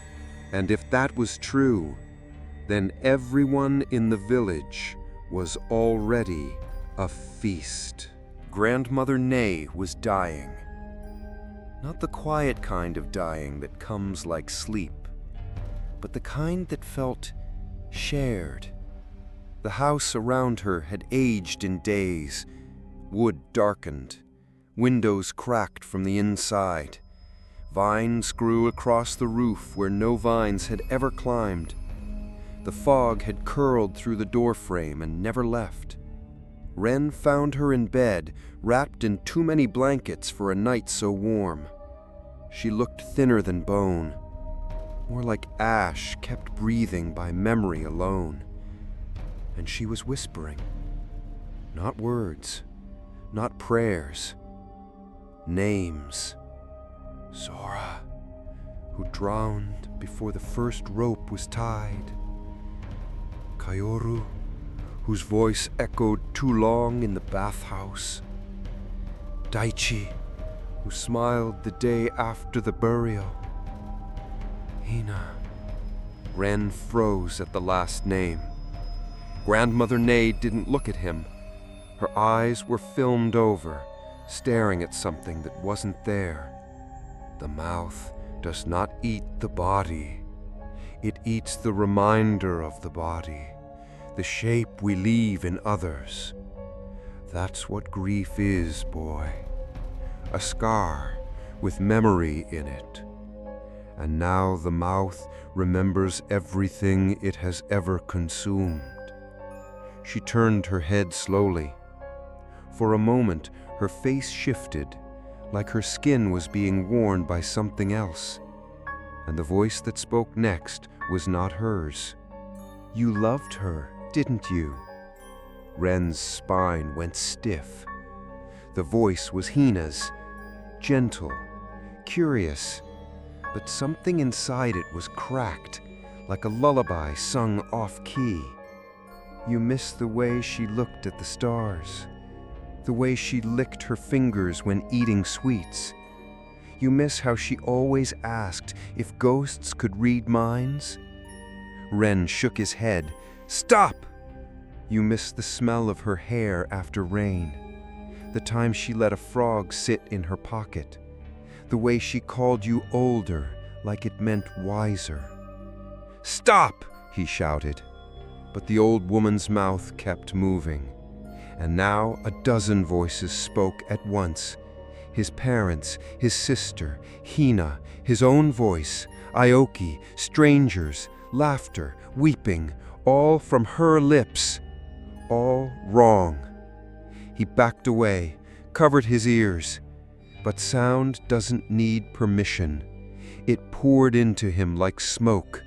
Speaker 2: And if that was true, then everyone in the village was already a feast.
Speaker 3: Grandmother Nay was dying. Not the quiet kind of dying that comes like sleep, but the kind that felt shared. The house around her had aged in days, wood darkened, windows cracked from the inside. Vines grew across the roof where no vines had ever climbed. The fog had curled through the doorframe and never left. Wren found her in bed, wrapped in too many blankets for a night so warm. She looked thinner than bone, more like ash kept breathing by memory alone. And she was whispering. Not words, not prayers, names. Zora, who drowned before the first rope was tied. Kayoru, whose voice echoed too long in the bathhouse. Daichi, who smiled the day after the burial. Hina. Wren froze at the last name. Grandmother Nay didn't look at him. Her eyes were filmed over, staring at something that wasn't there. The mouth does not eat the body. It eats the reminder of the body, the shape we leave in others. That's what grief is, boy. A scar with memory in it. And now the mouth remembers everything it has ever consumed. She turned her head slowly. For a moment, her face shifted, like her skin was being worn by something else. And the voice that spoke next was not hers. You loved her, didn't you? Wren's spine went stiff. The voice was Hina's, gentle, curious, but something inside it was cracked, like a lullaby sung off-key. You miss the way she looked at the stars, the way she licked her fingers when eating sweets. You miss how she always asked if ghosts could read minds. Wren shook his head. Stop! You miss the smell of her hair after rain, the time she let a frog sit in her pocket, the way she called you older like it meant wiser. Stop! He shouted. But the old woman's mouth kept moving. And now a dozen voices spoke at once. His parents, his sister, Hina, his own voice, Aoki, strangers, laughter, weeping, all from her lips. All wrong. He backed away, covered his ears. But sound doesn't need permission. It poured into him like smoke.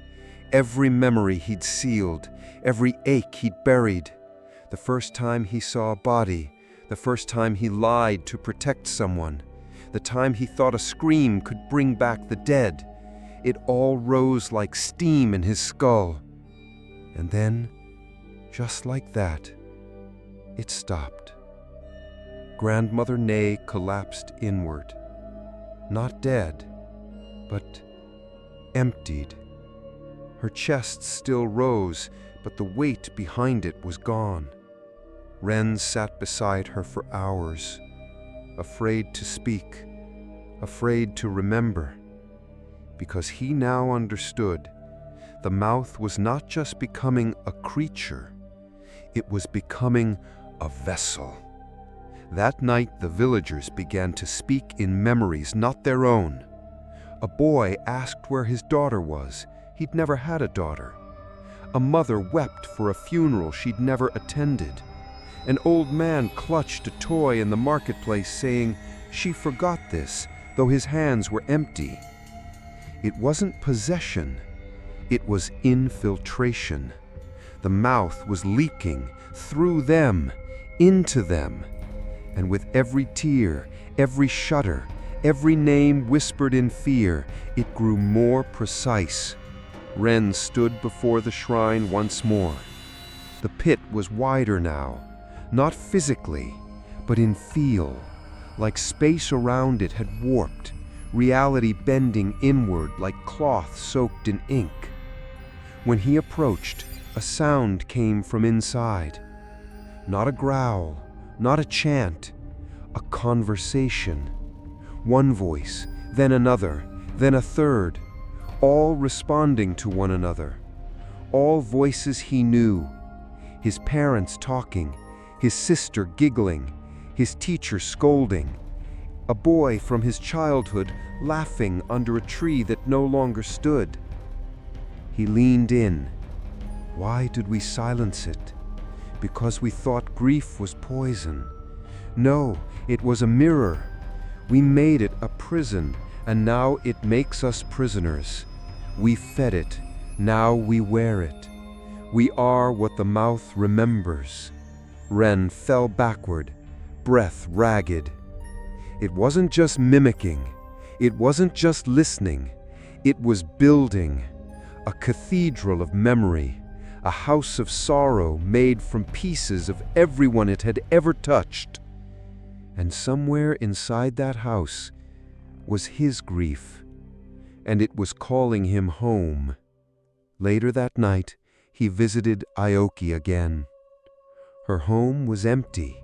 Speaker 3: Every memory he'd sealed, every ache he'd buried. The first time he saw a body, the first time he lied to protect someone, the time he thought a scream could bring back the dead. It all rose like steam in his skull. And then, just like that, it stopped. Grandmother Nay collapsed inward. Not dead, but emptied. Her chest still rose, but the weight behind it was gone. Wren sat beside her for hours, afraid to speak, afraid to remember, because he now understood the mouth was not just becoming a creature, it was becoming a vessel. That night the villagers began to speak in memories not their own. A boy asked where his daughter was. He'd never had a daughter. A mother wept for a funeral she'd never attended. An old man clutched a toy in the marketplace saying she forgot this, though his hands were empty. It wasn't possession, it was infiltration. The mouth was leaking through them
Speaker 2: into them. And with every tear, every shudder, every name whispered in fear, it grew more precise. Ren stood before the shrine once more. The pit was wider now, not physically, but in feel, like space around it had warped, reality bending inward like cloth soaked in ink. When he approached, a sound came from inside. Not a growl, not a chant, a conversation. One voice, then another, then a third, all responding to one another. All voices he knew. His parents talking, his sister giggling, his teacher scolding, a boy from his childhood laughing under a tree that no longer stood. He leaned in. Why did we silence it? Because we thought grief was poison. No, it was a mirror. We made it a prison, and now it makes us prisoners. We fed it, now we wear it. We are what the mouth remembers. Ren fell backward, breath ragged. It wasn't just mimicking. It wasn't just listening. It was building. A cathedral of memory. A house of sorrow made from pieces of everyone it had ever touched. And somewhere inside that house was his grief, and it was calling him home. Later that night, he visited Aoki again. Her home was empty,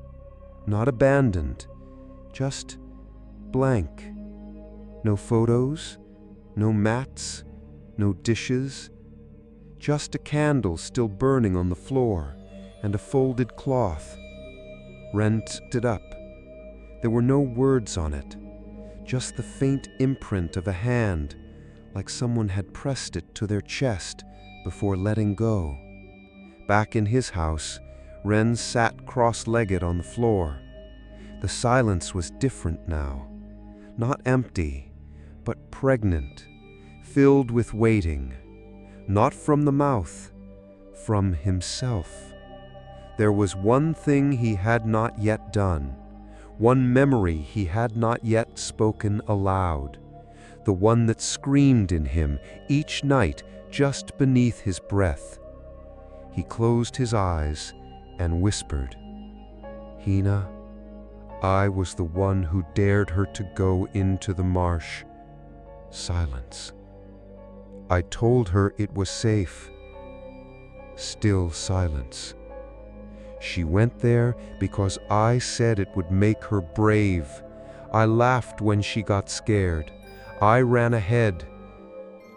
Speaker 2: not abandoned, just blank. No photos, no mats, no dishes, just a candle still burning on the floor and a folded cloth. Ren picked it up. There were no words on it, just the faint imprint of a hand, like someone had pressed it to their chest before letting go. Back in his house, Ren sat cross-legged on the floor. The silence was different now, not empty, but pregnant, filled with waiting, not from the mouth, from himself. There was one thing he had not yet done, one memory he had not yet spoken aloud, the one that screamed in him each night just beneath his breath. He closed his eyes and whispered, "Hina, I was the one who dared her to go into the marsh." Silence. I told her it was safe. Still silence. She went there because I said it would make her brave. I laughed when she got scared. I ran ahead.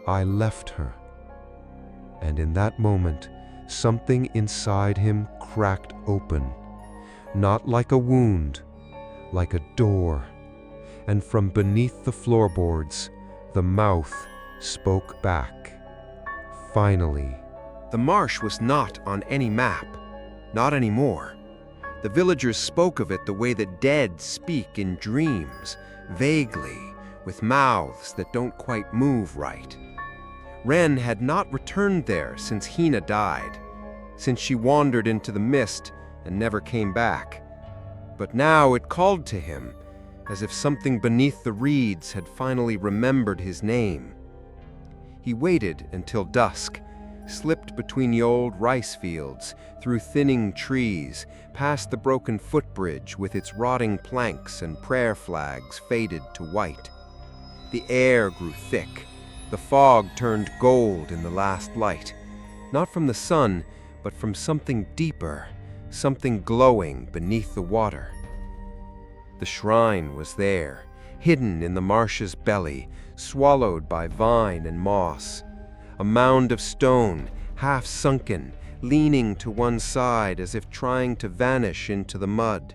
Speaker 2: I left her. And in that moment, something inside him cracked open. Not like a wound, like a door. And from beneath the floorboards, the mouth spoke back. Finally.
Speaker 3: The marsh was not on any map. Not anymore. The villagers spoke of it the way the dead speak in dreams, vaguely, with mouths that don't quite move right. Ren had not returned there since Hina died, since she wandered into the mist and never came back. But now it called to him, as if something beneath the reeds had finally remembered his name. He waited until dusk, slipped between the old rice fields, through thinning trees, past the broken footbridge with its rotting planks and prayer flags faded to white. The air grew thick. The fog turned gold in the last light, not from the sun, but from something deeper, something glowing beneath the water. The shrine was there, hidden in the marsh's belly, swallowed by vine and moss. A mound of stone, half sunken, leaning to one side as if trying to vanish into the mud.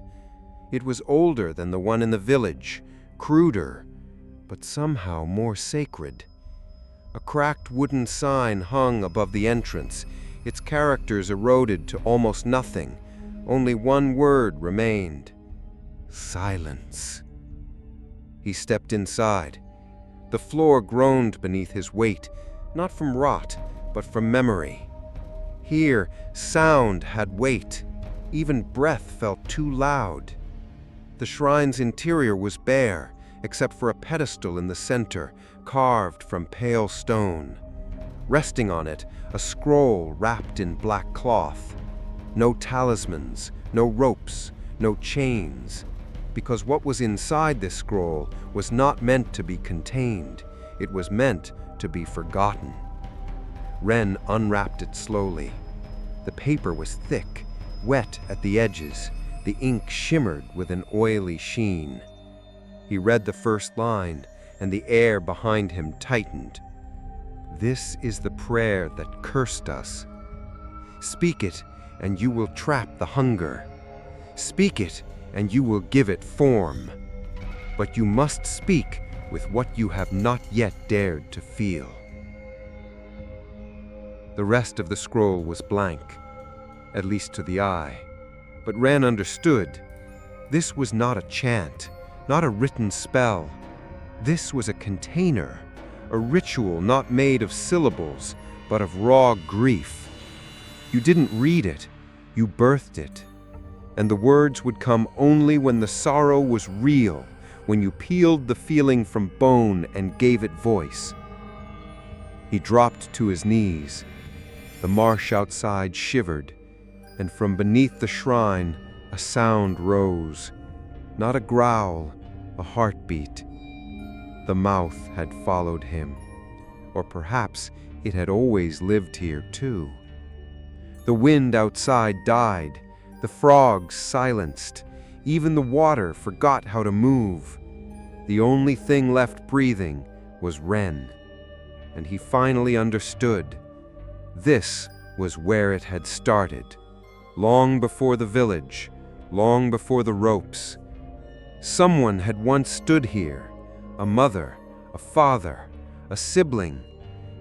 Speaker 3: It was older than the one in the village, cruder, but somehow more sacred. A cracked wooden sign hung above the entrance, its characters eroded to almost nothing. Only one word remained: silence. He stepped inside. The floor groaned beneath his weight, not from rot, but from memory. Here, sound had weight. Even breath felt too loud. The shrine's interior was bare, except for a pedestal in the center, carved from pale stone. Resting on it, a scroll wrapped in black cloth. No talismans, no ropes, no chains, because what was inside this scroll was not meant to be contained. It was meant to be forgotten. Ren unwrapped it slowly. The paper was thick, wet at the edges. The ink shimmered with an oily sheen. He read the first line, and the air behind him tightened. "This is the prayer that cursed us. Speak it, and you will trap the hunger. Speak it, and you will give it form. But you must speak with what you have not yet dared to feel." The rest of the scroll was blank, at least to the eye. But Ren understood. This was not a chant, not a written spell. This was a container, a ritual not made of syllables, but of raw grief. You didn't read it, you birthed it. And the words would come only when the sorrow was real, when you peeled the feeling from bone and gave it voice. He dropped to his knees. The marsh outside shivered, and from beneath the shrine a sound rose. Not a growl, a heartbeat. The mouth had followed him. Or perhaps it had always lived here too. The wind outside died. The frogs silenced. Even the water forgot how to move. The only thing left breathing was Ren. And he finally understood. This was where it had started. Long before the village, long before the ropes. Someone had once stood here, a mother, a father, a sibling,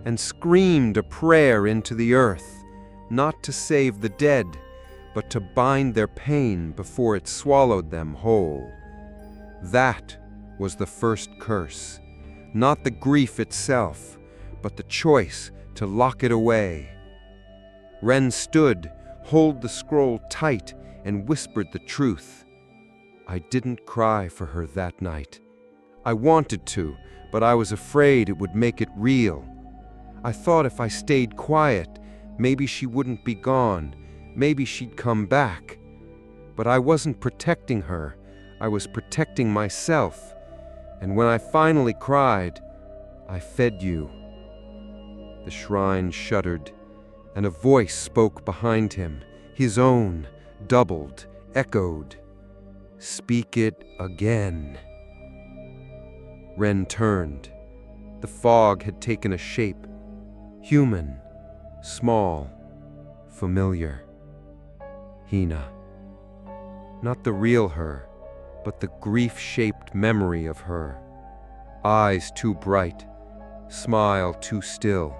Speaker 3: and screamed a prayer into the earth, not to save the dead, but to bind their pain before it swallowed them whole. That was the first curse, not the grief itself, but the choice to lock it away. Ren stood, held the scroll tight, and whispered the truth. I didn't cry for her that night. I wanted to, but I was afraid it would make it real. I thought if I stayed quiet, maybe she wouldn't be gone, maybe she'd come back. But I wasn't protecting her, I was protecting myself. And when I finally cried, I fed you. The shrine shuddered, and a voice spoke behind him, his own, doubled, echoed. Speak it again. Ren turned. The fog had taken a shape. Human, small, familiar. Hina. Not the real her, but the grief-shaped memory of her. Eyes too bright, smile too still.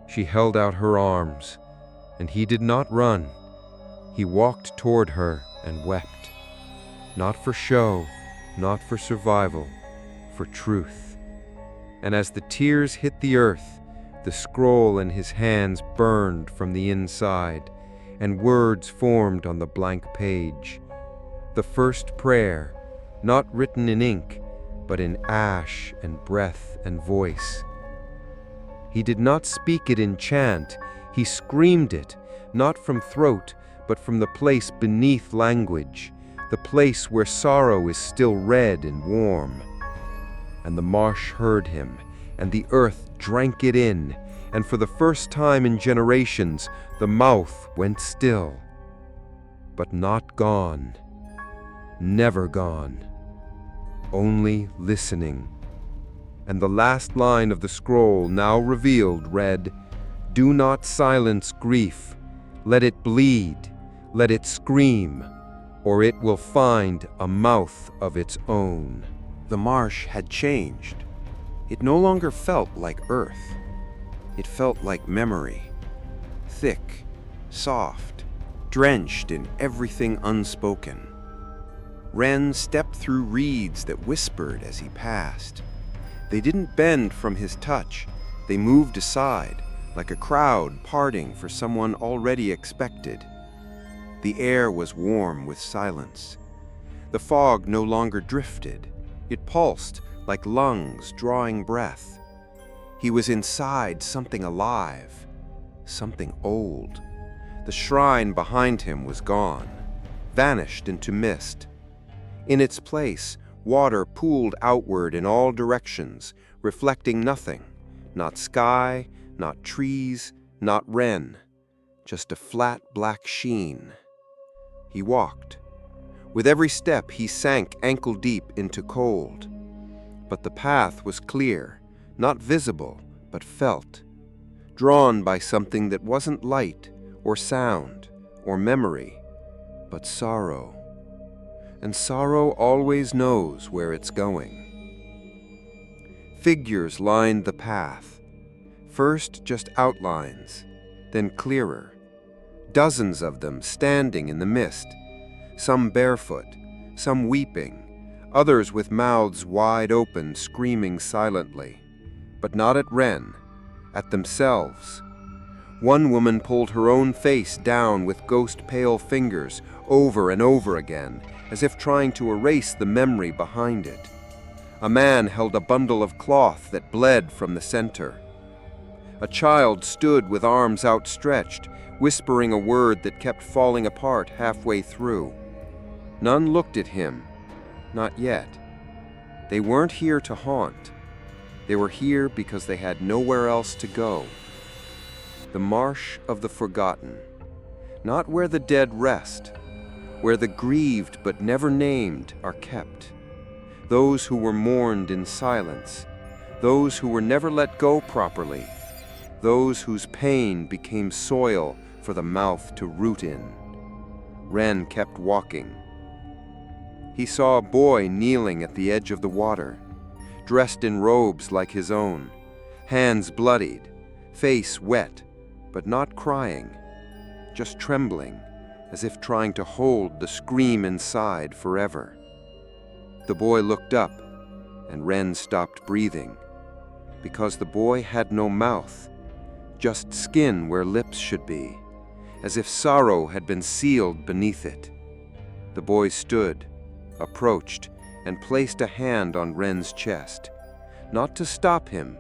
Speaker 3: She held out her arms, and he did not run. He walked toward her and wept. Not for show, not for survival, for truth. And as the tears hit the earth, the scroll in his hands burned from the inside, and words formed on the blank page. The first prayer, not written in ink, but in ash and breath and voice. He did not speak it in chant, he screamed it, not from throat, but from the place beneath language, the place where sorrow is still red and warm. And the marsh heard him, and the earth drank it in, and for the first time in generations, the mouth went still. But not gone. Never gone. Only listening. And the last line of the scroll, now revealed, read, Do not silence grief. Let it bleed. Let it scream. Or it will find a mouth of its own.
Speaker 2: The marsh had changed. It no longer felt like earth. It felt like memory. Thick, soft, drenched in everything unspoken. Ren stepped through reeds that whispered as he passed. They didn't bend from his touch. They moved aside, like a crowd parting for someone already expected. The air was warm with silence. The fog no longer drifted. It pulsed like lungs drawing breath. He was inside something alive, something old. The shrine behind him was gone, vanished into mist. In its place, water pooled outward in all directions, reflecting nothing. Not sky, not trees, not wren. Just a flat black sheen. He walked. With every step he sank ankle-deep into cold. But the path was clear, not visible, but felt, drawn by something that wasn't light, or sound, or memory, but sorrow. And sorrow always knows where it's going. Figures lined the path, first just outlines, then clearer. Dozens of them standing in the mist, some barefoot, some weeping, others with mouths wide open, screaming silently. But not at Wren, at themselves. One woman pulled her own face down with ghost-pale fingers over and over again, as if trying to erase the memory behind it. A man held a bundle of cloth that bled from the center. A child stood with arms outstretched, whispering a word that kept falling apart halfway through. None looked at him, not yet. They weren't here to haunt. They were here because they had nowhere else to go. The marsh of the forgotten, not where the dead rest, where the grieved but never named are kept. Those who were mourned in silence, those who were never let go properly, those whose pain became soil for the mouth to root in. Wren kept walking. He saw a boy kneeling at the edge of the water, dressed in robes like his own, hands bloodied, face wet, but not crying, just trembling, as if trying to hold the scream inside forever. The boy looked up, and Wren stopped breathing, because the boy had no mouth, just skin where lips should be, as if sorrow had been sealed beneath it. The boy stood, approached, and placed a hand on Wren's chest, not to stop him,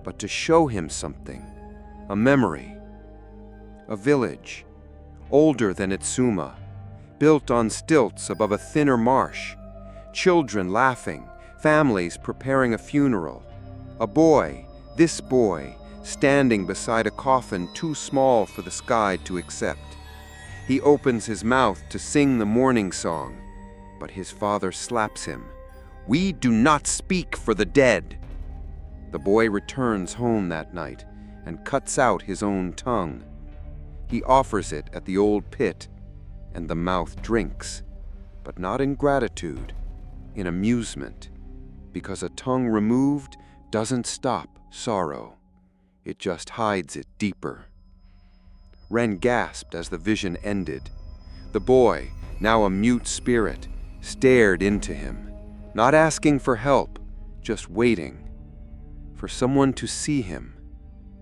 Speaker 2: but to show him something, a memory. A village, older than Itsuma, built on stilts above a thinner marsh, children laughing, families preparing a funeral. A boy, this boy, standing beside a coffin too small for the sky to accept. He opens his mouth to sing the mourning song, but his father slaps him. "We do not speak for the dead." The boy returns home that night and cuts out his own tongue. He offers it at the old pit, and the mouth drinks, but not in gratitude, in amusement, because a tongue removed doesn't stop sorrow. It just hides it deeper. Wren gasped as the vision ended. The boy, now a mute spirit, stared into him, not asking for help, just waiting for someone to see him,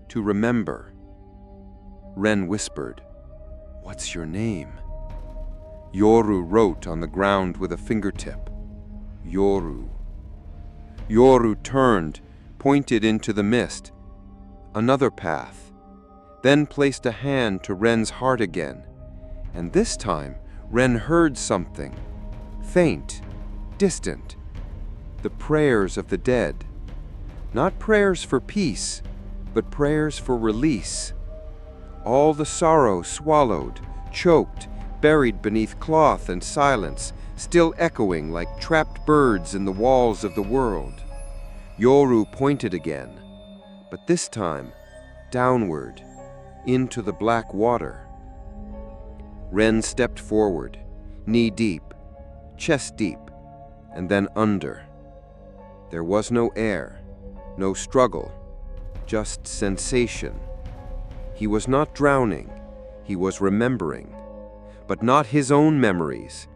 Speaker 2: to remember. Wren whispered, "What's your name?" Yoru wrote on the ground with a fingertip, "Yoru." Yoru turned, pointed into the mist. Another path, then placed a hand to Wren's heart again, and this time Wren heard something, faint, distant, the prayers of the dead. Not prayers for peace, but prayers for release. All the sorrow swallowed, choked, buried beneath cloth and silence, still echoing like trapped birds in the walls of the world. Yoru pointed again, but this time downward, into the black water. Wren stepped forward, knee-deep, chest-deep, and then under. There was no air, no struggle, just sensation. He was not drowning, he was remembering, but not his own memories.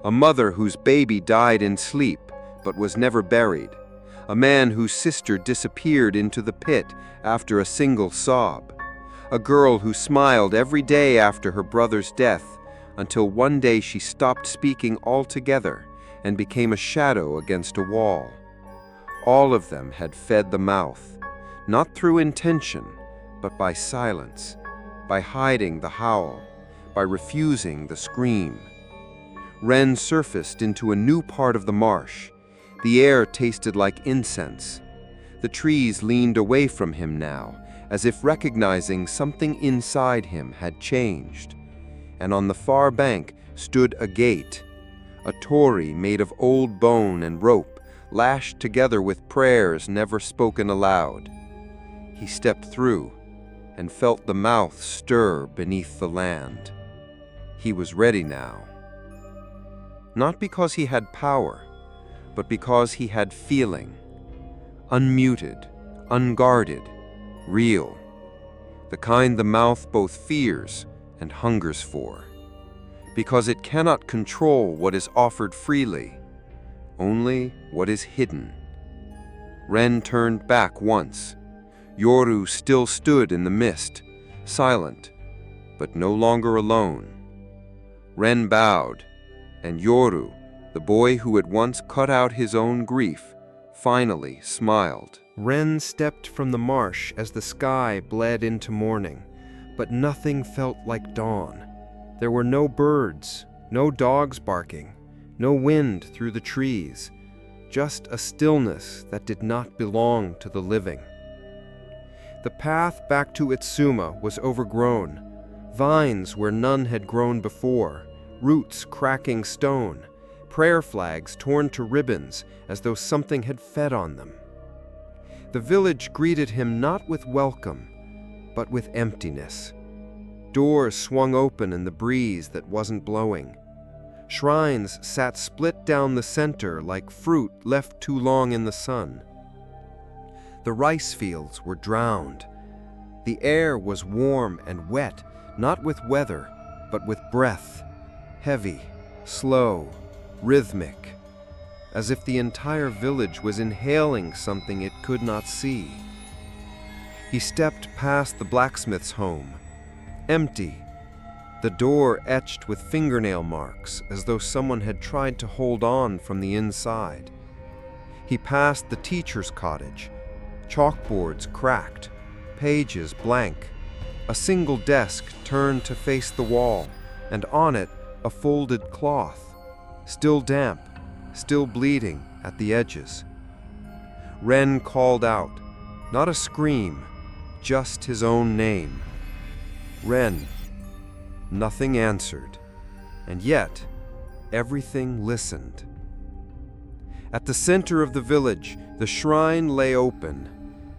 Speaker 2: A mother whose baby died in sleep, but was never buried. A man whose sister disappeared into the pit after a single sob. A girl who smiled every day after her brother's death, until one day she stopped speaking altogether and became a shadow against a wall. All of them had fed the mouth, not through intention, but by silence, by hiding the howl, by refusing the scream. Ren surfaced into a new part of the marsh. The air tasted like incense. The trees leaned away from him now, as if recognizing something inside him had changed. And on the far bank stood a gate, a torii made of old bone and rope, lashed together with prayers never spoken aloud. He stepped through and felt the mouth stir beneath the land. He was ready now. Not because he had power, but because he had feeling. Unmuted, unguarded, real. The kind the mouth both fears and hungers for. Because it cannot control what is offered freely, only what is hidden. Ren turned back once. Yoru still stood in the mist, silent, but no longer alone. Ren bowed, and Yoru, the boy who had once cut out his own grief, finally smiled.
Speaker 3: Ren stepped from the marsh as the sky bled into morning, but nothing felt like dawn. There were no birds, no dogs barking, no wind through the trees, just a stillness that did not belong to the living. The path back to Itsuma was overgrown, vines where none had grown before, roots cracking stone, prayer flags torn to ribbons as though something had fed on them. The village greeted him not with welcome, but with emptiness. Doors swung open in the breeze that wasn't blowing. Shrines sat split down the center like fruit left too long in the sun. The rice fields were drowned. The air was warm and wet, not with weather, but with breath, heavy, slow, rhythmic, as if the entire village was inhaling something it could not see. He stepped past the blacksmith's home, empty, the door etched with fingernail marks as though someone had tried to hold on from the inside. He passed the teacher's cottage, chalkboards cracked, pages blank, a single desk turned to face the wall, and on it a folded cloth, still damp, still bleeding at the edges. Ren called out, not a scream, just his own name. Ren. Nothing answered, and yet everything listened. At the center of the village, the shrine lay open,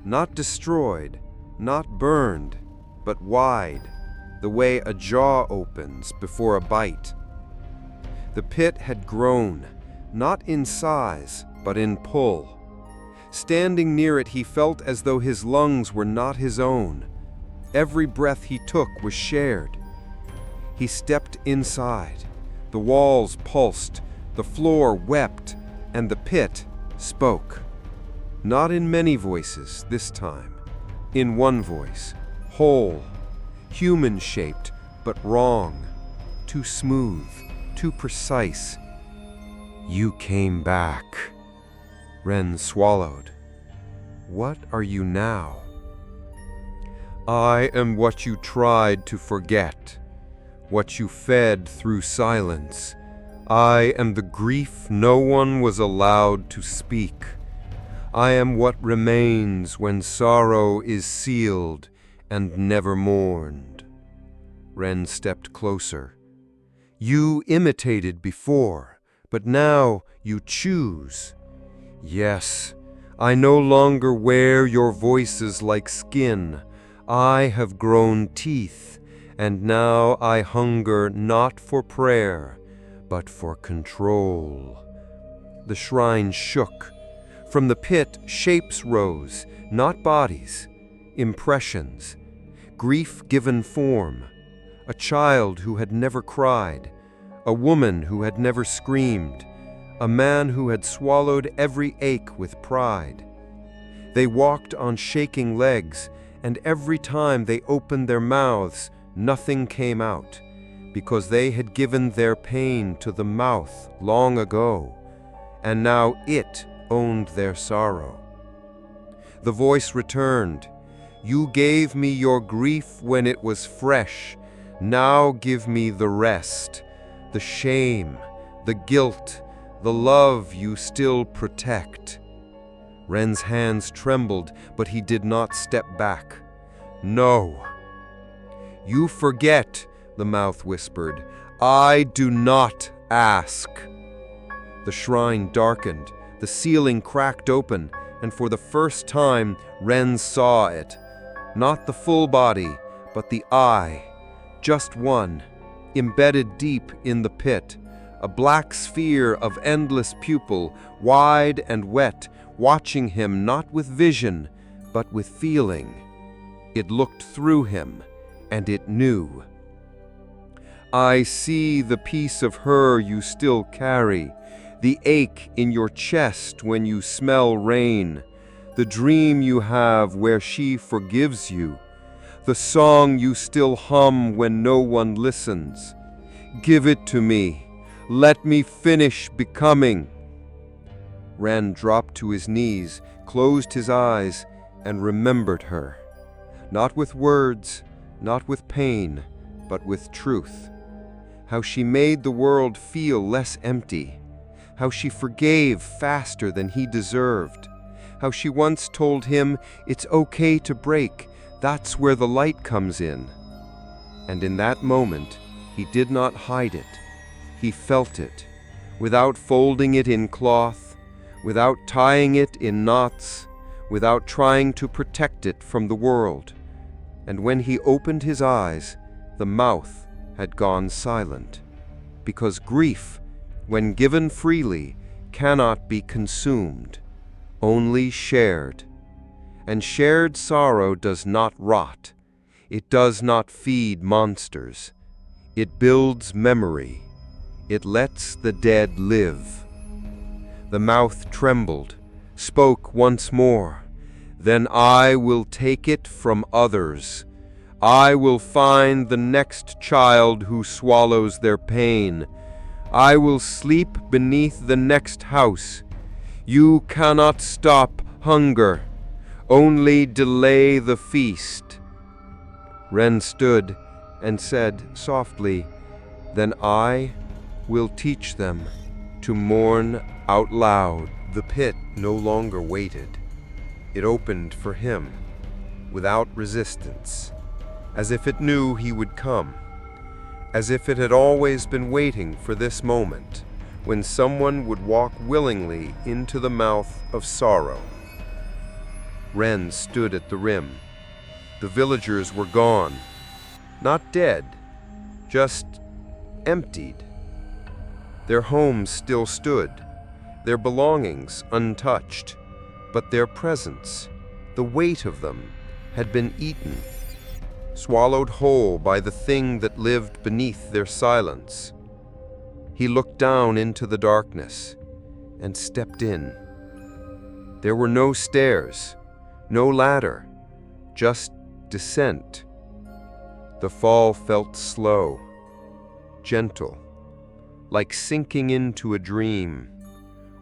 Speaker 3: not destroyed, not burned, but wide, the way a jaw opens before a bite. The pit had grown, not in size, but in pull. Standing near it, he felt as though his lungs were not his own. Every breath he took was shared. He stepped inside. The walls pulsed, the floor wept, and the pit spoke. Not in many voices this time. In one voice, whole, human-shaped, but wrong, too smooth, too precise. You came back. Ren swallowed. What are you now? I am what you tried to forget, what you fed through silence. I am the grief no one was allowed to speak. I am what remains when sorrow is sealed and never mourned. Ren stepped closer. You imitated before, but now you choose. Yes, I no longer wear your voices like skin. I have grown teeth, and now I hunger not for prayer, but for control. The shrine shook. From the pit, shapes rose, not bodies, impressions, grief given form, a child who had never cried, a woman who had never screamed, a man who had swallowed every ache with pride. They walked on shaking legs, and every time they opened their mouths, nothing came out.
Speaker 2: because they had given their pain to the mouth long ago, and now it owned their sorrow. The voice returned, "You gave me your grief when it was fresh. Now give me the rest, the shame, the guilt, the love you still protect." Ren's hands trembled, but he did not step back. "No." "You forget," the mouth whispered. "I do not ask." The shrine darkened, the ceiling cracked open, and for the first time Ren saw it. Not the full body, but the eye. Just one, embedded deep in the pit. A black sphere of endless pupil, wide and wet, watching him not with vision, but with feeling. It looked through him, and it knew. "I see the piece of her you still carry, the ache in your chest when you smell rain, the dream you have where she forgives you, the song you still hum when no one listens. Give it to me. Let me finish becoming." Ren dropped to his knees, closed his eyes, and remembered her. Not with words, not with pain, but with truth. How she made the world feel less empty. How she forgave faster than he deserved. How she once told him, "It's okay to break, that's where the light comes in." And in that moment, he did not hide it. He felt it, without folding it in cloth, without tying it in knots, without trying to protect it from the world. And when he opened his eyes, the mouth had gone silent, because grief, when given freely, cannot be consumed, only shared. And shared sorrow does not rot. It does not feed monsters. It builds memory. It lets the dead live. The mouth trembled, spoke once more. "Then I will take it from others. I will find the next child who swallows their pain. I will sleep beneath the next house. You cannot stop hunger, only delay the feast." Ren stood and said softly, "Then I will teach them to mourn out loud."
Speaker 1: The pit no longer waited. It opened for him, without resistance, as if it knew he would come, as if it had always been waiting for this moment, when someone would walk willingly into the mouth of sorrow. Ren stood at the rim. The villagers were gone, not dead, just emptied. Their homes still stood, their belongings untouched, but their presence, the weight of them, had been eaten, swallowed whole by the thing that lived beneath their silence. He looked down into the darkness and stepped in. There were no stairs, no ladder, just descent. The fall felt slow, gentle, like sinking into a dream,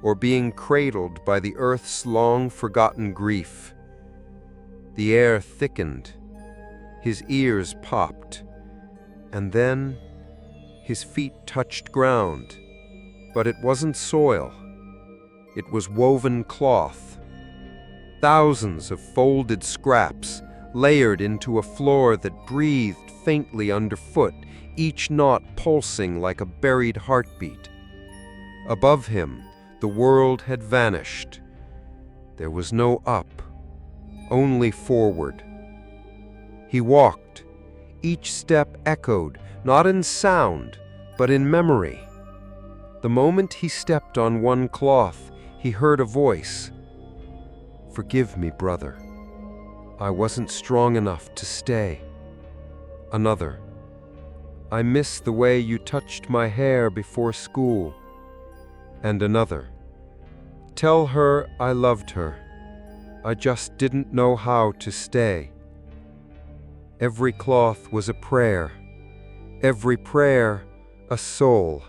Speaker 1: or being cradled by the earth's long-forgotten grief. The air thickened, his ears popped, and then his feet touched ground. But it wasn't soil. It was woven cloth. Thousands of folded scraps layered into a floor that breathed faintly underfoot, each knot pulsing like a buried heartbeat. Above him, the world had vanished. There was no up, only forward. He walked. Each step echoed, not in sound, but in memory. The moment he stepped on one cloth, he heard a voice. "Forgive me, brother. I wasn't strong enough to stay." Another. "I miss the way you touched my hair before school." And another. "Tell her I loved her. I just didn't know how to stay." Every cloth was a prayer.
Speaker 3: every prayer a soul.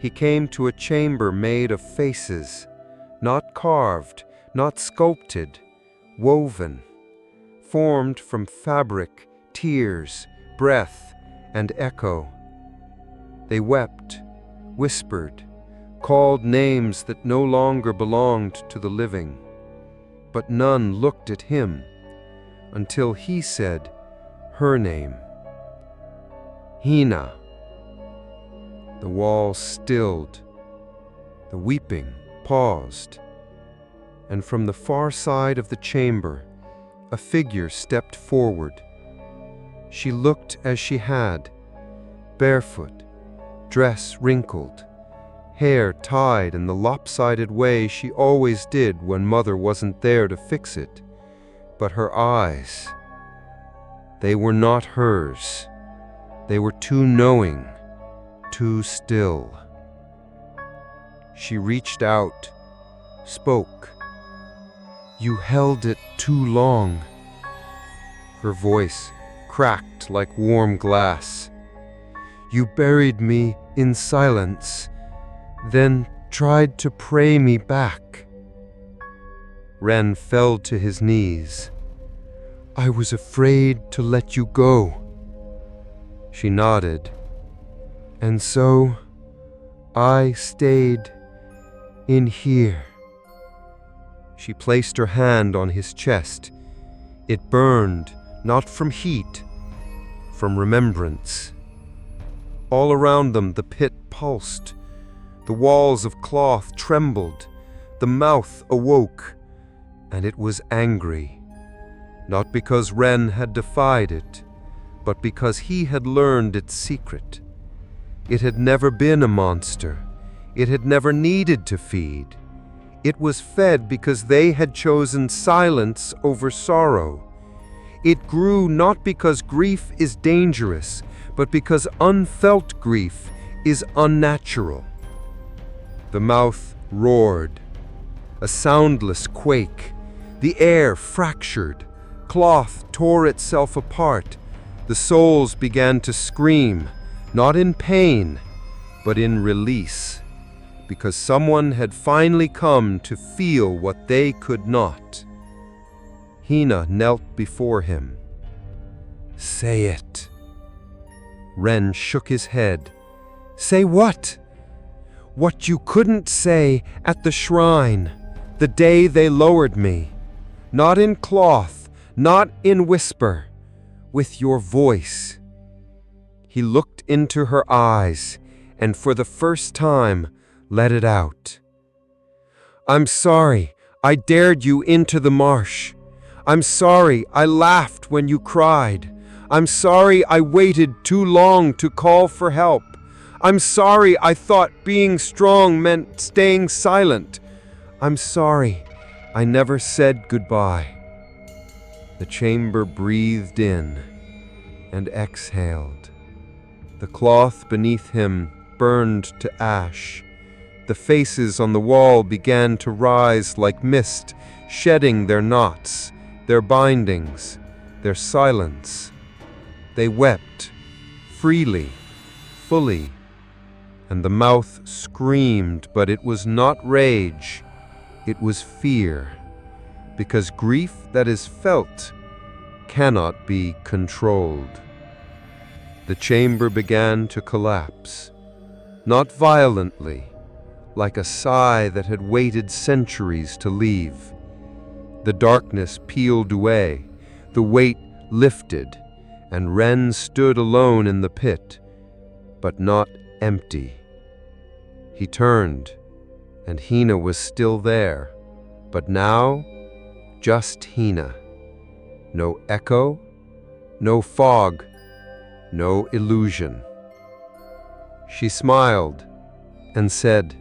Speaker 3: He came to a chamber made of faces, not carved, not sculpted, woven, formed from fabric, tears, breath, and echo. They wept, whispered, called names that no longer belonged to the living. But none looked at him until he said her name. Hina. The walls stilled. The weeping paused. And from the far side of the chamber, a figure stepped forward. She looked as she had, barefoot, dress wrinkled, hair tied in the lopsided way she always did when Mother wasn't there to fix it. But her eyes, they were not hers. They were too knowing, too still. She reached out, spoke. "You held it too long." Her voice cracked like warm glass. "You buried me in silence, then tried to pray me back." Ren fell to his knees. "I was afraid to let you go." She nodded. "And so I stayed in here." She placed her hand on his chest. It burned, not from heat, from remembrance. All around them the pit pulsed. The walls of cloth trembled. The mouth awoke, and it was angry. Not because Ren had defied it, but because he had learned its secret. It had never been a monster. It had never needed to feed. It was fed because they had chosen silence over sorrow. It grew not because grief is dangerous, but because unfelt grief is unnatural. The mouth roared, a soundless quake. The air fractured. Cloth tore itself apart. The souls began to scream, not in pain, but in release, because someone had finally come to feel what they could not. Hina knelt before him. "Say it." Ren shook his head. "Say what?" "What you couldn't say at the shrine, the day they lowered me. Not in cloth, not in whisper, with your voice." He looked into her eyes, and for the first time let it out. "I'm sorry I dared you into the marsh. I'm sorry I laughed when you cried. I'm sorry I waited too long to call for help. I'm sorry I thought being strong meant staying silent. I'm sorry I never said goodbye." The chamber breathed in and exhaled. The cloth beneath him burned to ash. The faces on the wall began to rise like mist, shedding their knots, their bindings, their silence. They wept, freely, fully, and the mouth screamed, but it was not rage, it was fear, because grief that is felt cannot be controlled. The chamber began to collapse, not violently, like a sigh that had waited centuries to leave. The darkness peeled away, the weight lifted, and Ren stood alone in the pit, but not empty. He turned, and Hina was still there, but now just Hina. No echo, no fog, no illusion. She smiled and said,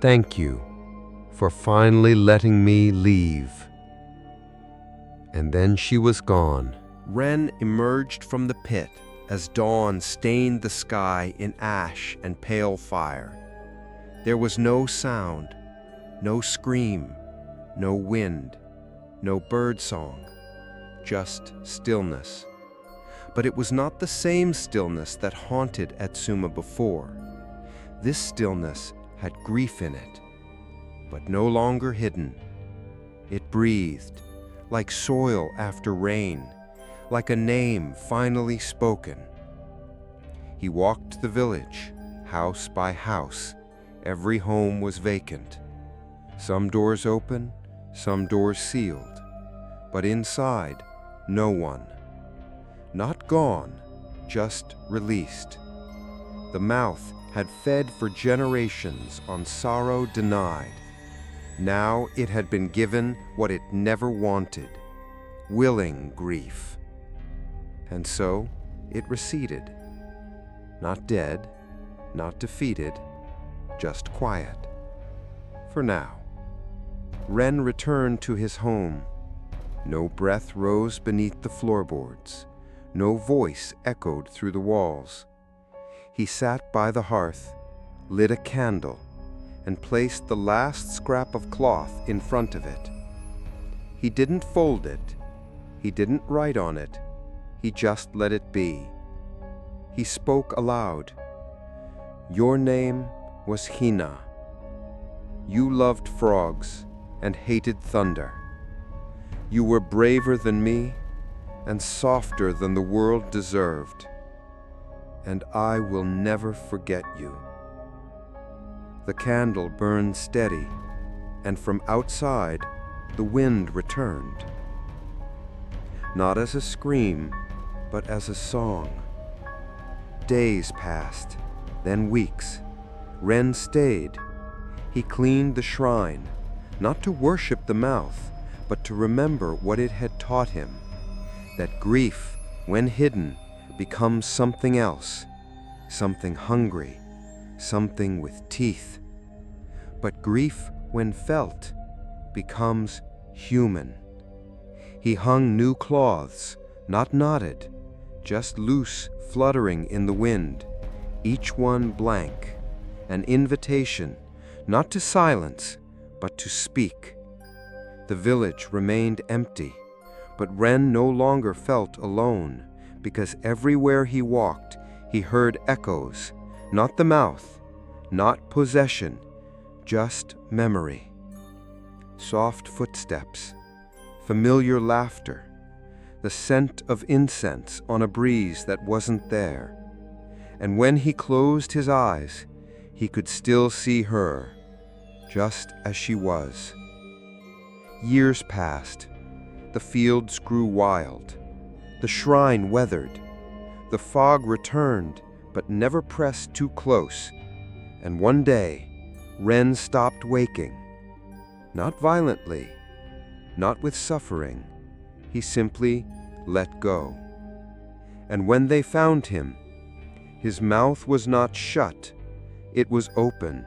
Speaker 3: "Thank you for finally letting me leave." And then she was gone. Ren emerged from the pit as dawn stained the sky in ash and pale fire. There was no sound, no scream, no wind, no bird song, just stillness.
Speaker 2: But it was not the same stillness that haunted Atsuma before. This stillness had grief in it, but no longer hidden. It breathed, like soil after rain, like a name finally spoken. He walked the village, house by house. Every home was vacant. Some doors open, some doors sealed. But inside, no one. Not gone, just released. The mouth had fed for generations on sorrow denied. Now it had been given what it never wanted, willing grief. And so it receded. Not dead, not defeated, just quiet. For now. Ren returned to his home. No breath rose beneath the floorboards. No voice echoed through the walls. He sat by the hearth, lit a candle, and placed the last scrap of cloth in front of it. He didn't fold it. He didn't write on it. He just let it be. He spoke aloud. Your name was Hina. You loved frogs and hated thunder. You were braver than me and softer than the world deserved. And I will never forget you. The candle burned steady, and from outside, the wind returned. Not as a scream, but as a song. Days passed, then weeks. Ren stayed. He cleaned the shrine, not to worship the mouth, but to remember what it had taught him, that grief, when hidden, becomes something else, something hungry, something with teeth. But grief, when felt, becomes human. He hung new cloths, not knotted, just loose, fluttering in the wind, each one blank, an invitation, not to silence, but to speak. The village remained empty, but Ren no longer felt alone, because everywhere he walked, he heard echoes, not the mouth, not possession, just memory. Soft footsteps, familiar laughter, the scent of incense on a breeze that wasn't there. And when he closed his eyes, he could still see her, just as she was. Years passed. The fields grew wild. The shrine weathered. The fog returned, but never pressed too close. And one day, Ren stopped waking. Not violently, not with suffering. He simply let go. And when they found him, his mouth was not shut. It was open,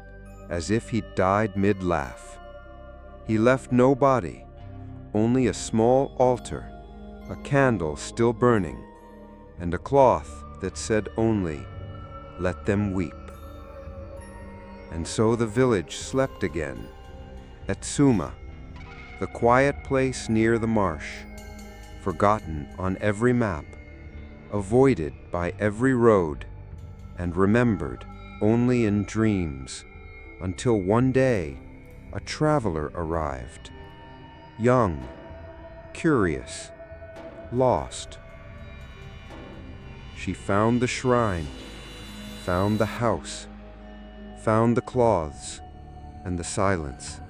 Speaker 2: as if he'd died mid-laugh. He left no body, only a small altar, a candle still burning, and a cloth that said only, "Let them weep." And so the village slept again. Atsuma, the quiet place near the marsh, forgotten on every map, avoided by every road, and remembered only in dreams, until one day a traveler arrived, young, curious, lost. She found the shrine, found the house, found the cloths, and the silence.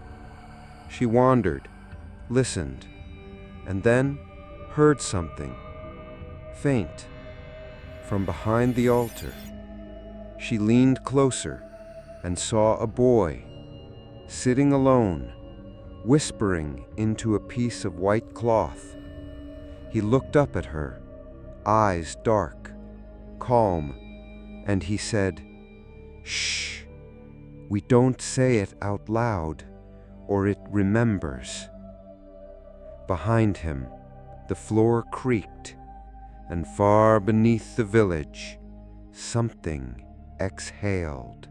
Speaker 2: She wandered, listened, and then heard something, faint, from behind the altar. She leaned closer and saw a boy, sitting alone, whispering into a piece of white cloth. He looked up at her, eyes dark, calm, and he said, "Shh, we don't say it out loud, or it remembers." Behind him, the floor creaked, and far beneath the village, something exhaled.